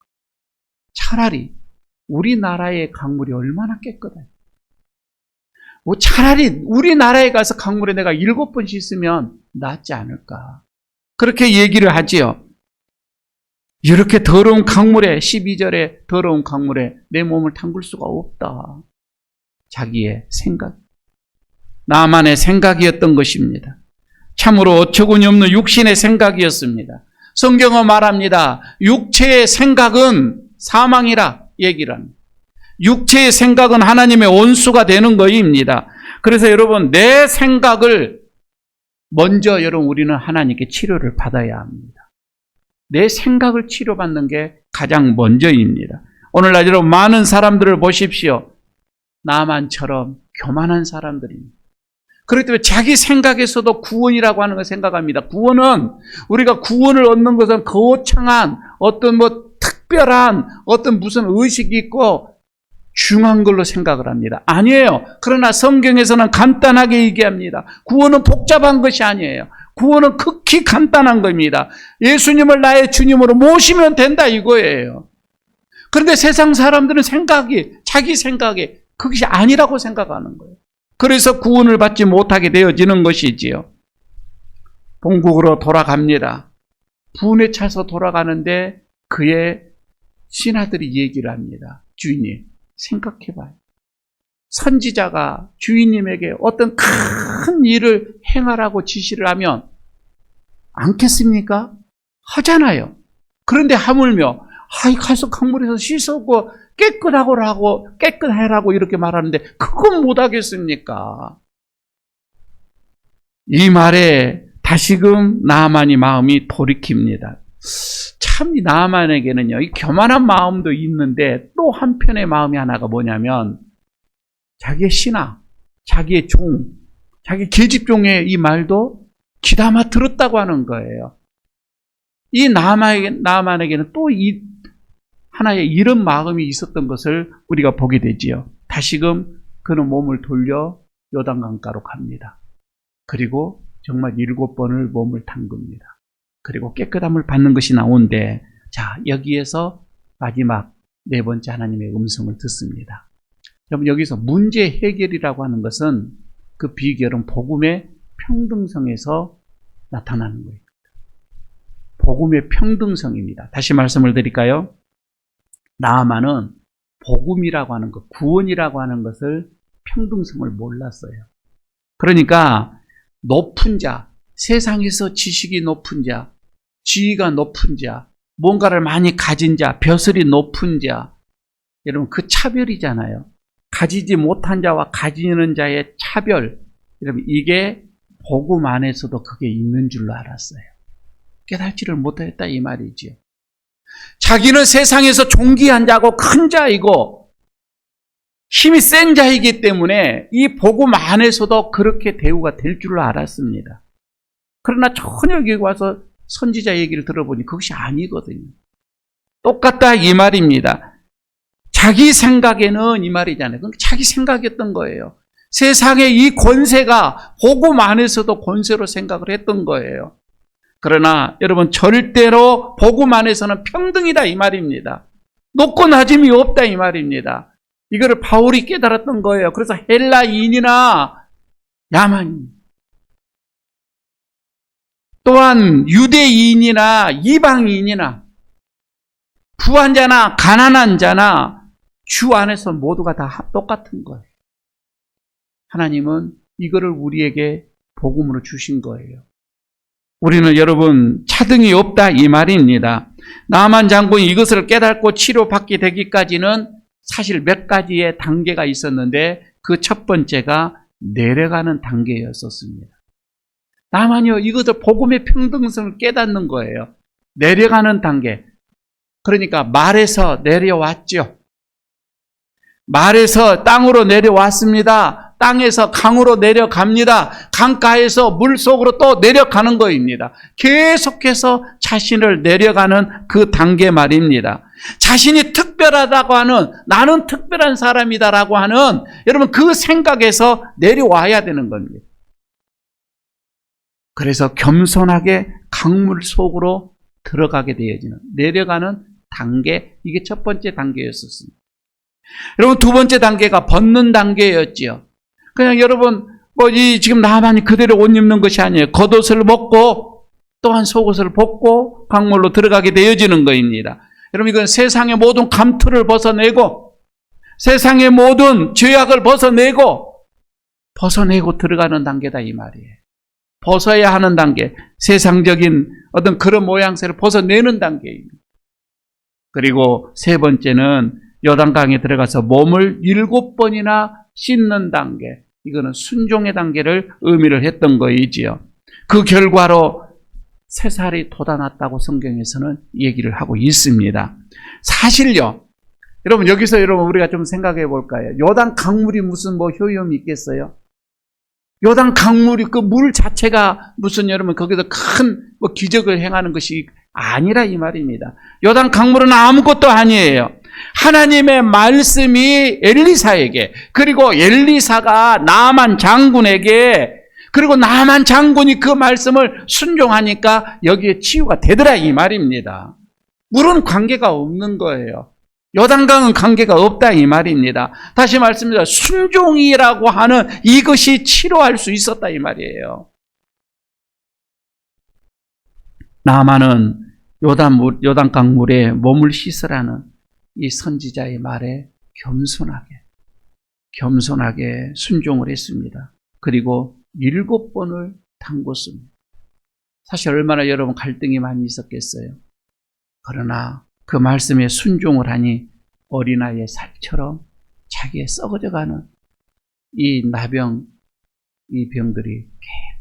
차라리 우리나라의 강물이 얼마나 깨끗해. 차라리 우리나라에 가서 강물에 내가 7번 씻으면 낫지 않을까. 그렇게 얘기를 하지요. 이렇게 더러운 강물에 12절에 더러운 강물에 내 몸을 담글 수가 없다. 자기의 생각. 나만의 생각이었던 것입니다. 참으로 어처구니 없는 육신의 생각이었습니다. 성경은 말합니다. 육체의 생각은 사망이라 얘기를 합니다. 육체의 생각은 하나님의 원수가 되는 것입니다. 그래서 여러분 내 생각을 먼저 우리는 하나님께 치료를 받아야 합니다. 내 생각을 치료받는 게 가장 먼저입니다. 오늘날 여러분 많은 사람들을 보십시오. 나만처럼 교만한 사람들입니다. 그렇기 때문에 자기 생각에서도 구원이라고 하는 걸 생각합니다. 구원은 우리가 구원을 얻는 것은 거창한 어떤 특별한 어떤 무슨 의식이 있고 중요한 걸로 생각을 합니다. 아니에요. 그러나 성경에서는 간단하게 얘기합니다. 구원은 복잡한 것이 아니에요. 구원은 극히 간단한 겁니다. 예수님을 나의 주님으로 모시면 된다 이거예요. 그런데 세상 사람들은 자기 생각이 그것이 아니라고 생각하는 거예요. 그래서 구원을 받지 못하게 되어지는 것이지요. 본국으로 돌아갑니다. 분에 차서 돌아가는데 그의 신하들이 얘기를 합니다. 주인님, 생각해봐요. 선지자가 주인님에게 어떤 큰 일을 행하라고 지시를 하면 않겠습니까? 하잖아요. 그런데 하물며 가서 강물에서 씻었고 깨끗해라고 이렇게 말하는데 그건 못하겠습니까? 이 말에 다시금 나아만이 마음이 돌이킵니다. 참 이 나아만에게는요, 이 교만한 마음도 있는데 또 한편의 마음이 하나가 뭐냐면 자기의 신하, 자기의 종, 자기 계집종의 이 말도 귀담아 들었다고 하는 거예요. 이 나아만에게는 또 하나의 이런 마음이 있었던 것을 우리가 보게 되지요. 다시금 그는 몸을 돌려 요단강가로 갑니다. 그리고 정말 7번을 몸을 담급니다. 그리고 깨끗함을 받는 것이 나오는데, 자, 여기에서 마지막 4번째 하나님의 음성을 듣습니다. 여러분, 여기서 문제 해결이라고 하는 것은 그 비결은 복음의 평등성에서 나타나는 거예요. 복음의 평등성입니다. 다시 말씀을 드릴까요? 나아만은 복음이라고 하는 것, 구원이라고 하는 것을 평등성을 몰랐어요. 그러니까 높은 자, 세상에서 지식이 높은 자, 지위가 높은 자, 뭔가를 많이 가진 자, 벼슬이 높은 자, 여러분 그 차별이잖아요. 가지지 못한 자와 가지는 자의 차별, 여러분 이게 복음 안에서도 그게 있는 줄로 알았어요. 깨닫지를 못했다 이 말이지요. 자기는 세상에서 존귀한 자고 큰 자이고 힘이 센 자이기 때문에 이 복음 안에서도 그렇게 대우가 될 줄로 알았습니다. 그러나 전혀 여기 와서 선지자 얘기를 들어보니 그것이 아니거든요. 똑같다 이 말입니다. 자기 생각에는 이 말이잖아요. 그건 자기 생각이었던 거예요. 세상의 이 권세가 복음 안에서도 권세로 생각을 했던 거예요. 그러나 여러분 절대로 복음 안에서는 평등이다 이 말입니다. 높고 낮음이 없다 이 말입니다. 이거를 바울이 깨달았던 거예요. 그래서 헬라인이나 야만인, 또한 유대인이나 이방인이나 부한 자나 가난한 자나 주 안에서 모두가 다 똑같은 거예요. 하나님은 이거를 우리에게 복음으로 주신 거예요. 우리는 여러분 차등이 없다 이 말입니다. 나만 장군이 이것을 깨닫고 치료받게 되기까지는 사실 몇 가지의 단계가 있었는데 그 첫 번째가 내려가는 단계였었습니다. 나만이요 이것을 복음의 평등성을 깨닫는 거예요. 내려가는 단계. 그러니까 말에서 내려왔죠. 말에서 땅으로 내려왔습니다. 땅에서 강으로 내려갑니다. 강가에서 물속으로 또 내려가는 거입니다. 계속해서 자신을 내려가는 그 단계 말입니다. 자신이 특별하다고 하는, 나는 특별한 사람이다라고 하는, 여러분 그 생각에서 내려와야 되는 겁니다. 그래서 겸손하게 강물 속으로 들어가게 되어지는, 내려가는 단계, 이게 첫 번째 단계였었습니다. 여러분 두 번째 단계가 벗는 단계였지요. 그냥 여러분 지금 나만이 그대로 옷 입는 것이 아니에요. 겉옷을 벗고 또한 속옷을 벗고 강물로 들어가게 되어지는 것입니다. 여러분 이건 세상의 모든 감투를 벗어내고 세상의 모든 죄악을 벗어내고 들어가는 단계다 이 말이에요. 벗어야 하는 단계, 세상적인 어떤 그런 모양새를 벗어내는 단계입니다. 그리고 세 번째는 요단강에 들어가서 몸을 7번이나 씻는 단계, 이거는 순종의 단계를 의미를 했던 거이지요. 그 결과로 새살이 돋아났다고 성경에서는 얘기를 하고 있습니다. 사실요, 여러분 여기서 우리가 좀 생각해 볼까요? 요단 강물이 무슨 효용이 있겠어요? 요단 강물이 그 물 자체가 무슨 여러분 거기서 큰 기적을 행하는 것이 아니라 이 말입니다. 요단 강물은 아무것도 아니에요. 하나님의 말씀이 엘리사에게, 그리고 엘리사가 나만 장군에게, 그리고 나만 장군이 그 말씀을 순종하니까 여기에 치유가 되더라 이 말입니다. 물은 관계가 없는 거예요. 요단강은 관계가 없다 이 말입니다. 다시 말씀드립니다. 순종이라고 하는 이것이 치료할 수 있었다 이 말이에요. 나만은 요단강 물에 몸을 씻으라는 이 선지자의 말에 겸손하게 순종을 했습니다. 그리고 7번을 담궜습니다. 사실 얼마나 여러분 갈등이 많이 있었겠어요. 그러나 그 말씀에 순종을 하니 어린아이의 살처럼 자기의 썩어져가는 이 나병, 이 병들이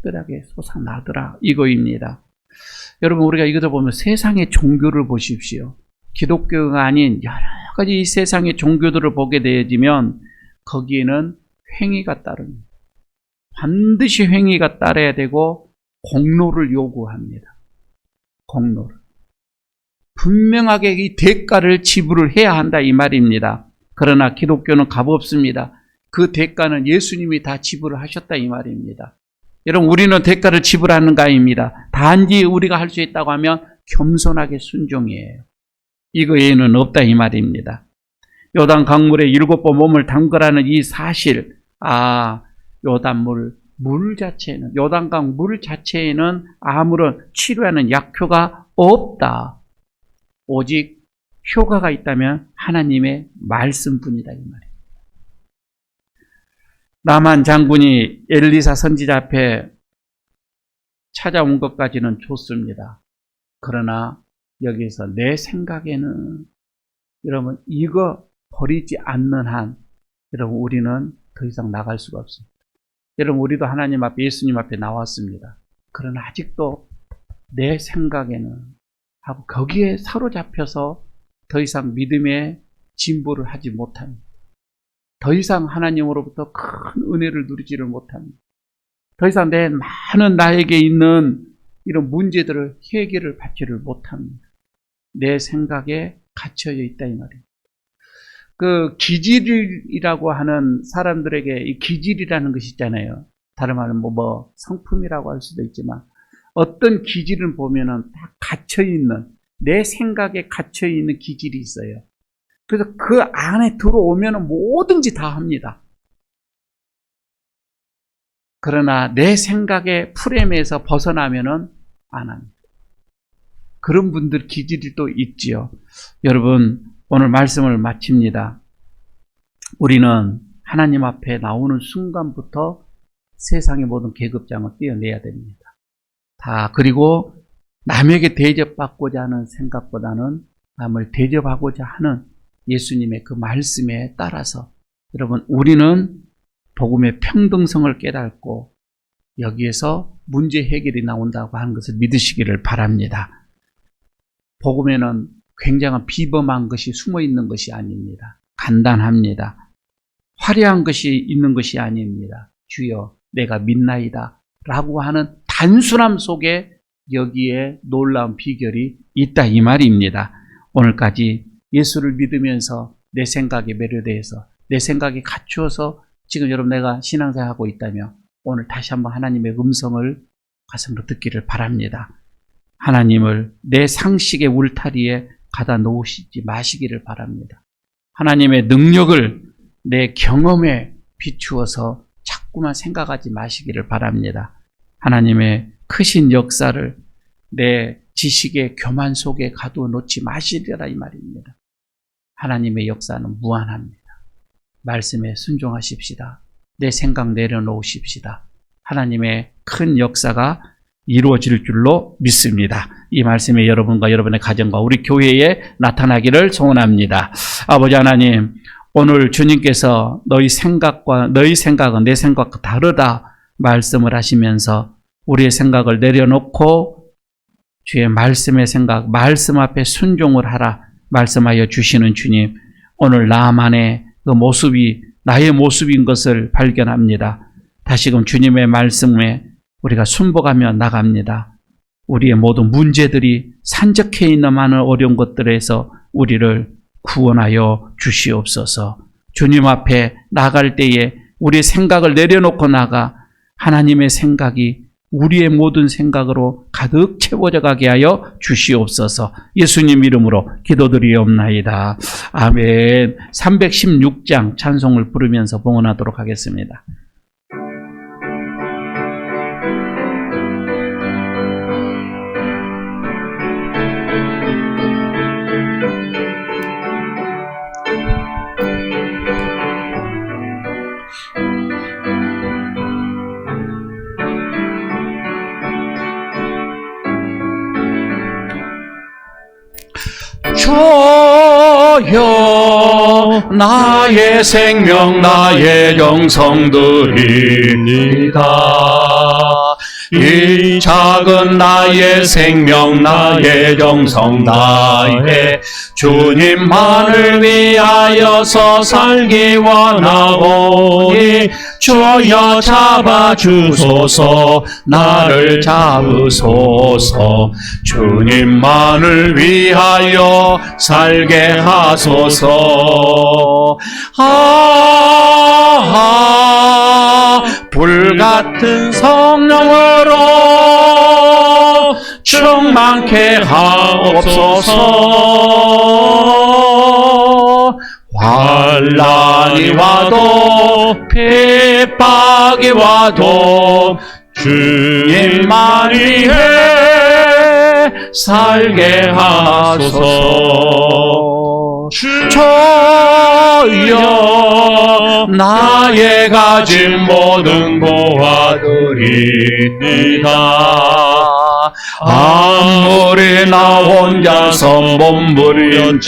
깨끗하게 솟아나더라 이거입니다. 여러분 우리가 이것을 보면 세상의 종교를 보십시오. 기독교가 아닌 여러 가지 이 세상의 종교들을 보게 되어지면 거기에는 행위가 따릅니다. 반드시 행위가 따라야 되고 공로를 요구합니다. 공로를. 분명하게 이 대가를 지불을 해야 한다 이 말입니다. 그러나 기독교는 값없습니다. 그 대가는 예수님이 다 지불을 하셨다 이 말입니다. 여러분 우리는 대가를 지불하는가 아닙니다. 단지 우리가 할 수 있다고 하면 겸손하게 순종이에요. 이거 외에는 없다 이 말입니다. 요단 강물에 7번 몸을 담그라는 이 사실, 요단강 물 자체에는 아무런 치료하는 약효가 없다. 오직 효과가 있다면 하나님의 말씀뿐이다 이 말입니다. 나만 장군이 엘리사 선지자 앞에 찾아온 것까지는 좋습니다. 그러나 여기에서 내 생각에는 여러분 이거 버리지 않는 한 여러분 우리는 더 이상 나갈 수가 없습니다. 여러분 우리도 하나님 앞에 예수님 앞에 나왔습니다. 그러나 아직도 내 생각에는 하고 거기에 사로잡혀서 더 이상 믿음의 진보를 하지 못합니다. 더 이상 하나님으로부터 큰 은혜를 누리지를 못합니다. 더 이상 나에게 있는 이런 문제들을 해결을 받지를 못합니다. 내 생각에 갇혀 있다 이 말입니다. 그 기질이라고 하는 사람들에게 이 기질이라는 것이 있잖아요. 다른 말은 성품이라고 할 수도 있지만 어떤 기질을 보면은 다 갇혀 있는, 내 생각에 갇혀 있는 기질이 있어요. 그래서 그 안에 들어오면은 뭐든지 다 합니다. 그러나 내 생각의 프레임에서 벗어나면은 안 합니다. 그런 분들 기질이 또 있지요. 여러분 오늘 말씀을 마칩니다. 우리는 하나님 앞에 나오는 순간부터 세상의 모든 계급장을 떼어내야 됩니다. 그리고 남에게 대접받고자 하는 생각보다는 남을 대접하고자 하는 예수님의 그 말씀에 따라서 여러분 우리는 복음의 평등성을 깨닫고 여기에서 문제 해결이 나온다고 하는 것을 믿으시기를 바랍니다. 복음에는 굉장한 비범한 것이 숨어 있는 것이 아닙니다. 간단합니다. 화려한 것이 있는 것이 아닙니다. 주여 내가 믿나이다 라고 하는 단순함 속에 여기에 놀라운 비결이 있다 이 말입니다. 오늘까지 예수를 믿으면서 내 생각에 매료되어서 내 생각에 갖추어서 지금 여러분 내가 신앙생활하고 있다면 오늘 다시 한번 하나님의 음성을 가슴으로 듣기를 바랍니다. 하나님을 내 상식의 울타리에 가다 놓으시지 마시기를 바랍니다. 하나님의 능력을 내 경험에 비추어서 자꾸만 생각하지 마시기를 바랍니다. 하나님의 크신 역사를 내 지식의 교만 속에 가둬놓지 마시리라 이 말입니다. 하나님의 역사는 무한합니다. 말씀에 순종하십시다. 내 생각 내려놓으십시다. 하나님의 큰 역사가 이루어질 줄로 믿습니다. 이 말씀이 여러분과 여러분의 가정과 우리 교회에 나타나기를 소원합니다. 아버지 하나님, 오늘 주님께서 너희 생각은 내 생각과 다르다 말씀을 하시면서 우리의 생각을 내려놓고 주의 말씀의 생각, 말씀 앞에 순종을 하라 말씀하여 주시는 주님, 오늘 나만의 그 모습이 나의 모습인 것을 발견합니다. 다시금 주님의 말씀에 우리가 순복하며 나갑니다. 우리의 모든 문제들이 산적해 있는 많은 어려운 것들에서 우리를 구원하여 주시옵소서. 주님 앞에 나갈 때에 우리의 생각을 내려놓고 나가 하나님의 생각이 우리의 모든 생각으로 가득 채워져 가게 하여 주시옵소서. 예수님 이름으로 기도드리옵나이다. 아멘. 316장 찬송을 부르면서 봉헌하도록 하겠습니다. 주여 나의 생명 나의 영성 드립니다. 이 작은 나의 생명 나의 영성 나의 주님만을 위하여서 살기 원하오니 주여 잡아주소서 나를 잡으소서 주님만을 위하여 살게 하소서. 불같은 성령으로 충만케 하옵소서. 환난이 와도 핍박이 와도 주님만 위해 살게 하소서. 주여 나의 가진 모든 보아드립니다. 아무리 나 혼자서 몸부림쳐봐도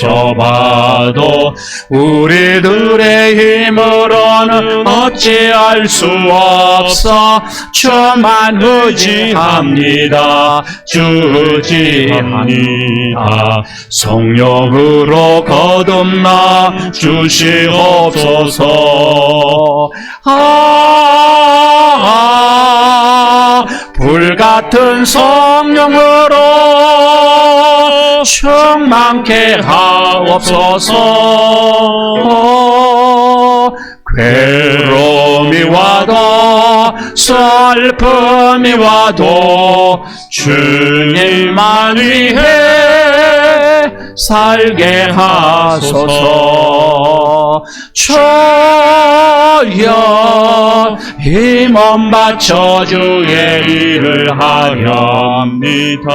우리들의 힘으로는 어찌할 수 없어. 주만 의지합니다. 주 의지합니다. 성령으로 거듭나 주시옵소서. 불같은 성령으로 충만케 하옵소서. 괴로움이 와도 슬픔이 와도 주님만 위해 살게 하소서. 주여 힘은 바쳐 주의 일을 하렵니다.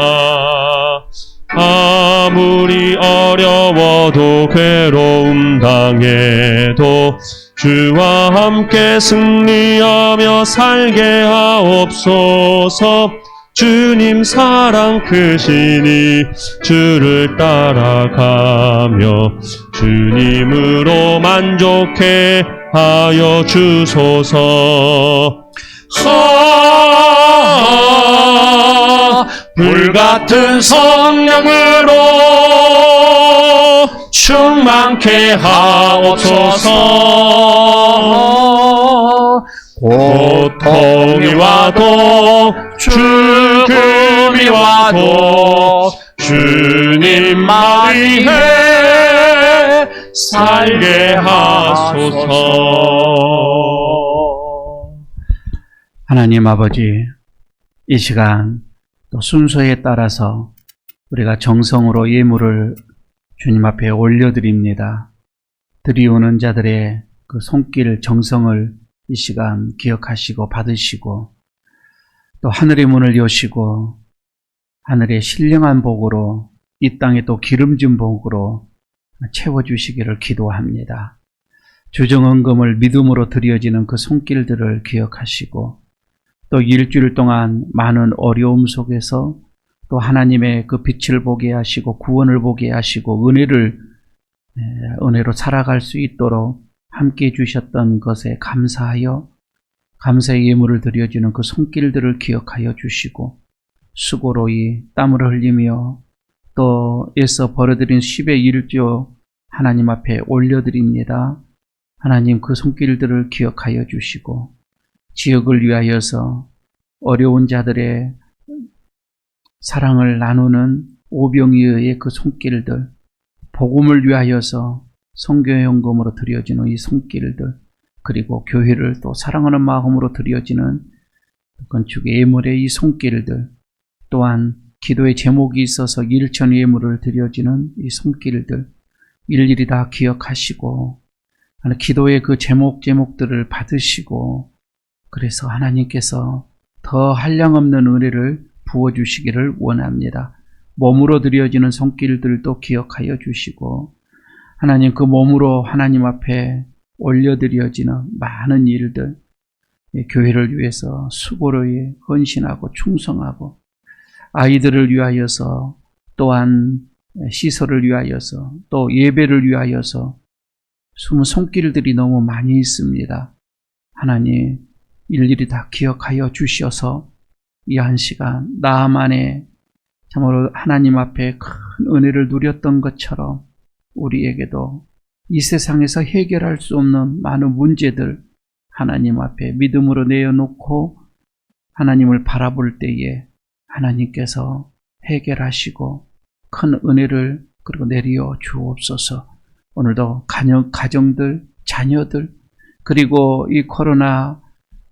아무리 어려워도 괴로움 당해도 주와 함께 승리하며 살게 하옵소서. 주님 사랑 크시니 주를 따라가며 주님으로 만족해 하여 주소서. 불같은 성령으로 충만케 하옵소서. 고통이 와도 죽음이 와도 주님만 위해 살게 하소서. 하나님 아버지, 이 시간 또 순서에 따라서 우리가 정성으로 예물을 주님 앞에 올려드립니다. 드리오는 자들의 그 손길 정성을 이 시간 기억하시고 받으시고, 또 하늘의 문을 여시고 하늘의 신령한 복으로 이 땅에 또 기름진 복으로 채워주시기를 기도합니다. 주정헌금을 믿음으로 드려지는 그 손길들을 기억하시고, 또 일주일 동안 많은 어려움 속에서 또 하나님의 그 빛을 보게 하시고 구원을 보게 하시고 은혜로 살아갈 수 있도록 함께 해주셨던 것에 감사하여 감사의 예물을 드려주는 그 손길들을 기억하여 주시고, 수고로 이 땀을 흘리며 또 애써 벌어들인 10의 1조 하나님 앞에 올려드립니다. 하나님, 그 손길들을 기억하여 주시고, 지역을 위하여서 어려운 자들의 사랑을 나누는 오병이어의 그 손길들, 복음을 위하여서 선교연금으로 드려지는 이 손길들, 그리고 교회를 또 사랑하는 마음으로 드려지는 건축의 예물의 이 손길들, 또한 기도의 제목이 있어서 일천 예물을 드려지는 이 손길들, 일일이 다 기억하시고 기도의 그 제목들을 받으시고, 그래서 하나님께서 더 한량없는 은혜를 부어주시기를 원합니다. 몸으로 드려지는 손길들도 기억하여 주시고, 하나님, 그 몸으로 하나님 앞에 올려드려지는 많은 일들, 교회를 위해서 수고를 헌신하고 충성하고, 아이들을 위하여서, 또한 시설을 위하여서, 또 예배를 위하여서 숨은 손길들이 너무 많이 있습니다. 하나님, 일일이 다 기억하여 주셔서 이 한 시간 나만의 참으로 하나님 앞에 큰 은혜를 누렸던 것처럼 우리에게도 이 세상에서 해결할 수 없는 많은 문제들 하나님 앞에 믿음으로 내어놓고 하나님을 바라볼 때에 하나님께서 해결하시고 큰 은혜를 그리고 내려 주옵소서. 오늘도 가정들, 자녀들, 그리고 이 코로나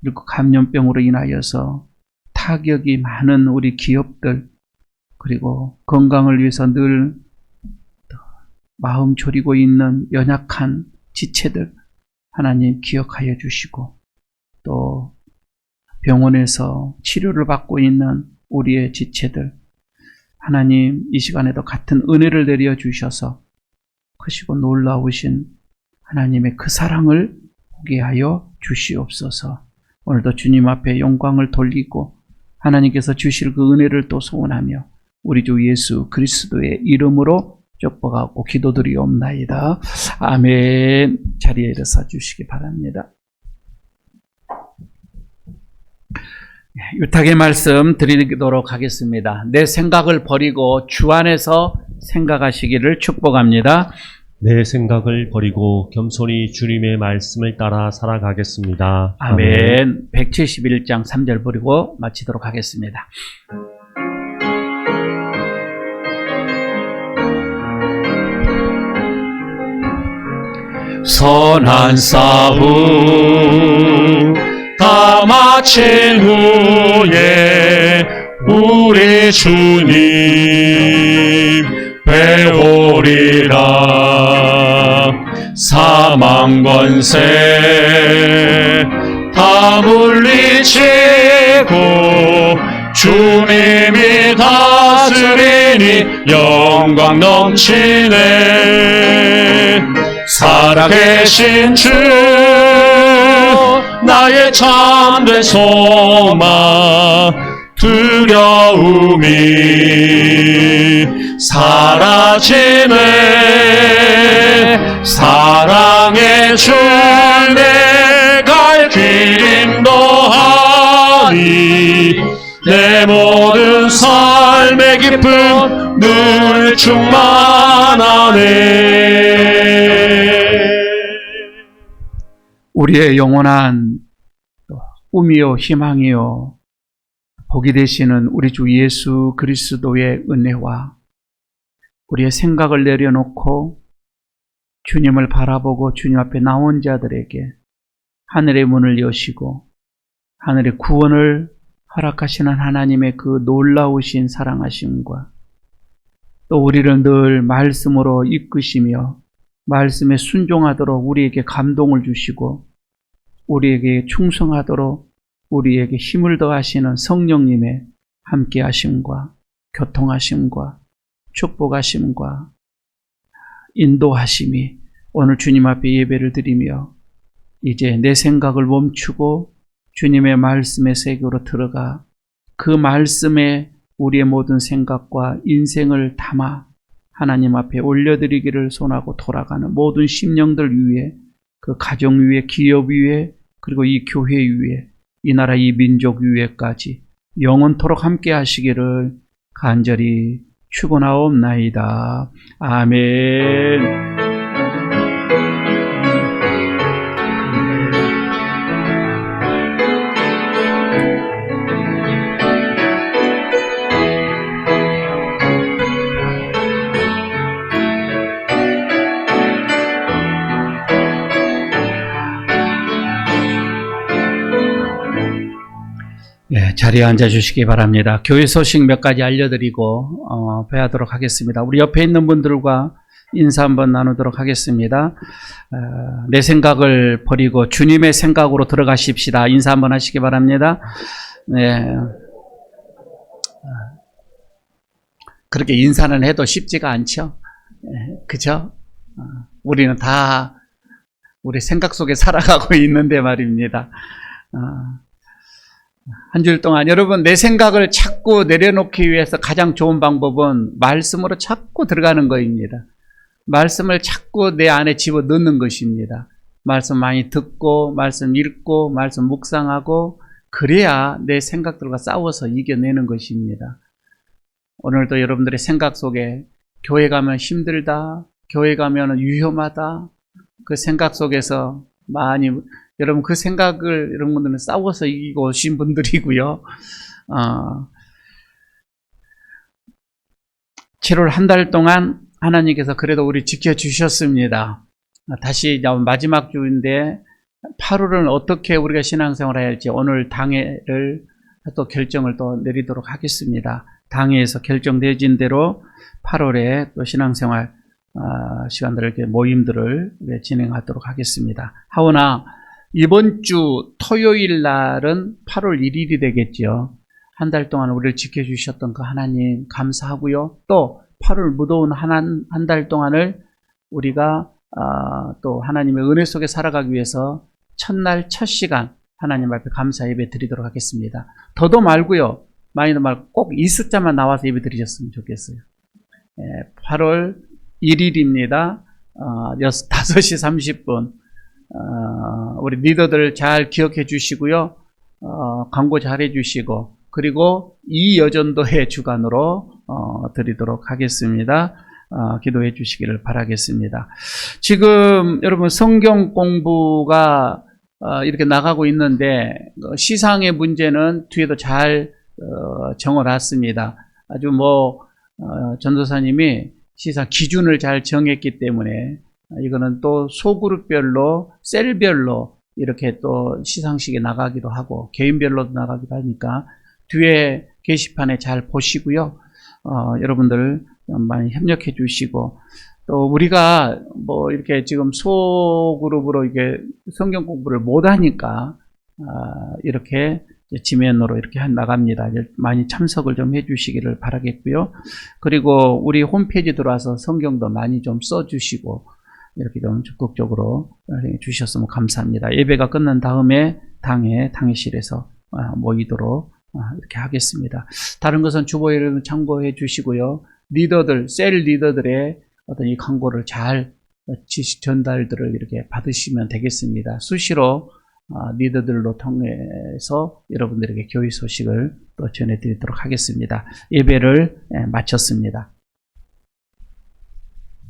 그리고 감염병으로 인하여서 타격이 많은 우리 기업들, 그리고 건강을 위해서 늘 마음 졸이고 있는 연약한 지체들 하나님 기억하여 주시고, 또 병원에서 치료를 받고 있는 우리의 지체들 하나님 이 시간에도 같은 은혜를 내려 주셔서 크시고 놀라우신 하나님의 그 사랑을 보게 하여 주시옵소서. 오늘도 주님 앞에 영광을 돌리고 하나님께서 주실 그 은혜를 또 소원하며 우리 주 예수 그리스도의 이름으로 축복하고 기도드리옵나이다. 아멘. 자리에 일어서 주시기 바랍니다. 유탁의 말씀 드리도록 하겠습니다. 내 생각을 버리고 주 안에서 생각하시기를 축복합니다. 내 생각을 버리고 겸손히 주님의 말씀을 따라 살아가겠습니다. 아멘. 171장 3절 버리고 마치도록 하겠습니다. 선한 싸움 다 마친 후에 우리 주님 배우리라. 사망 권세 다 물리치고 주님이 다스리니 영광 넘치네. 살아계신 주 나의 참된 소망 두려움이 사라지네. 사랑의 주 내 갈 길 인도하니 내 모든 삶 기쁨 늘 충만하네. 우리의 영원한 꿈이요 희망이요 복이 되시는 우리 주 예수 그리스도의 은혜와 우리의 생각을 내려놓고 주님을 바라보고 주님 앞에 나온 자들에게 하늘의 문을 여시고 하늘의 구원을 허락하시는 하나님의 그 놀라우신 사랑하심과 또 우리를 늘 말씀으로 이끄시며 말씀에 순종하도록 우리에게 감동을 주시고 우리에게 충성하도록 우리에게 힘을 더하시는 성령님의 함께하심과 교통하심과 축복하심과 인도하심이 오늘 주님 앞에 예배를 드리며 이제 내 생각을 멈추고 주님의 말씀의 세계로 들어가 그 말씀에 우리의 모든 생각과 인생을 담아 하나님 앞에 올려드리기를 손하고 돌아가는 모든 심령들 위에 그 가정 위에 기업 위에 그리고 이 교회 위에 이 나라 이 민족 위에까지 영원토록 함께 하시기를 간절히 축원하옵나이다. 아멘. 예, 자리에 앉아주시기 바랍니다. 교회 소식 몇 가지 알려드리고 배하도록 하겠습니다. 우리 옆에 있는 분들과 인사 한번 나누도록 하겠습니다. 내 생각을 버리고 주님의 생각으로 들어가십시다. 인사 한번 하시기 바랍니다. 네. 그렇게 인사는 해도 쉽지가 않죠. 그죠? 우리는 다 우리 생각 속에 살아가고 있는데 말입니다. 한 줄 동안 여러분 내 생각을 자꾸 내려놓기 위해서 가장 좋은 방법은 말씀으로 자꾸 들어가는 것입니다. 말씀을 자꾸 내 안에 집어넣는 것입니다. 말씀 많이 듣고 말씀 읽고 말씀 묵상하고 그래야 내 생각들과 싸워서 이겨내는 것입니다. 오늘도 여러분들의 생각 속에 교회 가면 힘들다, 교회 가면 위험하다, 그 생각 속에서 많이 여러분 그 생각을 여러분들은 싸워서 이기고 오신 분들이고요. 7월 한 달 동안 하나님께서 그래도 우리 지켜주셨습니다. 다시 마지막 주인데 8월은 어떻게 우리가 신앙생활을 해야 할지 오늘 당회를 또 결정을 또 내리도록 하겠습니다. 당회에서 결정되진 대로 8월에 또 신앙생활 시간들을 모임들을 진행하도록 하겠습니다. 하오나 이번 주 토요일 날은 8월 1일이 되겠죠. 한 달 동안 우리를 지켜주셨던 그 하나님 감사하고요. 또 8월 무더운 한 달 동안을 우리가 또 하나님의 은혜 속에 살아가기 위해서 첫날 첫 시간 하나님 앞에 감사 예배 드리도록 하겠습니다. 더도 말고요. 많이도 말고 꼭 이 숫자만 나와서 예배 드리셨으면 좋겠어요. 8월 1일입니다. 5시 30분. 우리 리더들 잘 기억해 주시고요. 광고 잘 해 주시고, 그리고 이 여전도의 주간으로 드리도록 하겠습니다. 기도해 주시기를 바라겠습니다. 지금 여러분 성경 공부가 이렇게 나가고 있는데 시상의 문제는 뒤에도 잘 정해놨습니다. 아주 전도사님이 시상 기준을 잘 정했기 때문에 이거는 또 소그룹별로 셀별로 이렇게 또 시상식에 나가기도 하고 개인별로도 나가기도 하니까 뒤에 게시판에 잘 보시고요. 여러분들 많이 협력해 주시고 또 우리가 이렇게 지금 소그룹으로 이게 성경 공부를 못 하니까 이렇게 지면으로 이렇게 나갑니다. 많이 참석을 좀 해주시기를 바라겠고요. 그리고 우리 홈페이지 들어와서 성경도 많이 좀 써주시고 이렇게 좀 적극적으로 주셨으면 감사합니다. 예배가 끝난 다음에 당회실에서 모이도록 이렇게 하겠습니다. 다른 것은 주보에 참고해 주시고요. 리더들, 셀 리더들의 어떤 이 광고를 잘 지시 전달들을 이렇게 받으시면 되겠습니다. 수시로 리더들로 통해서 여러분들에게 교회 소식을 또 전해드리도록 하겠습니다. 예배를 마쳤습니다.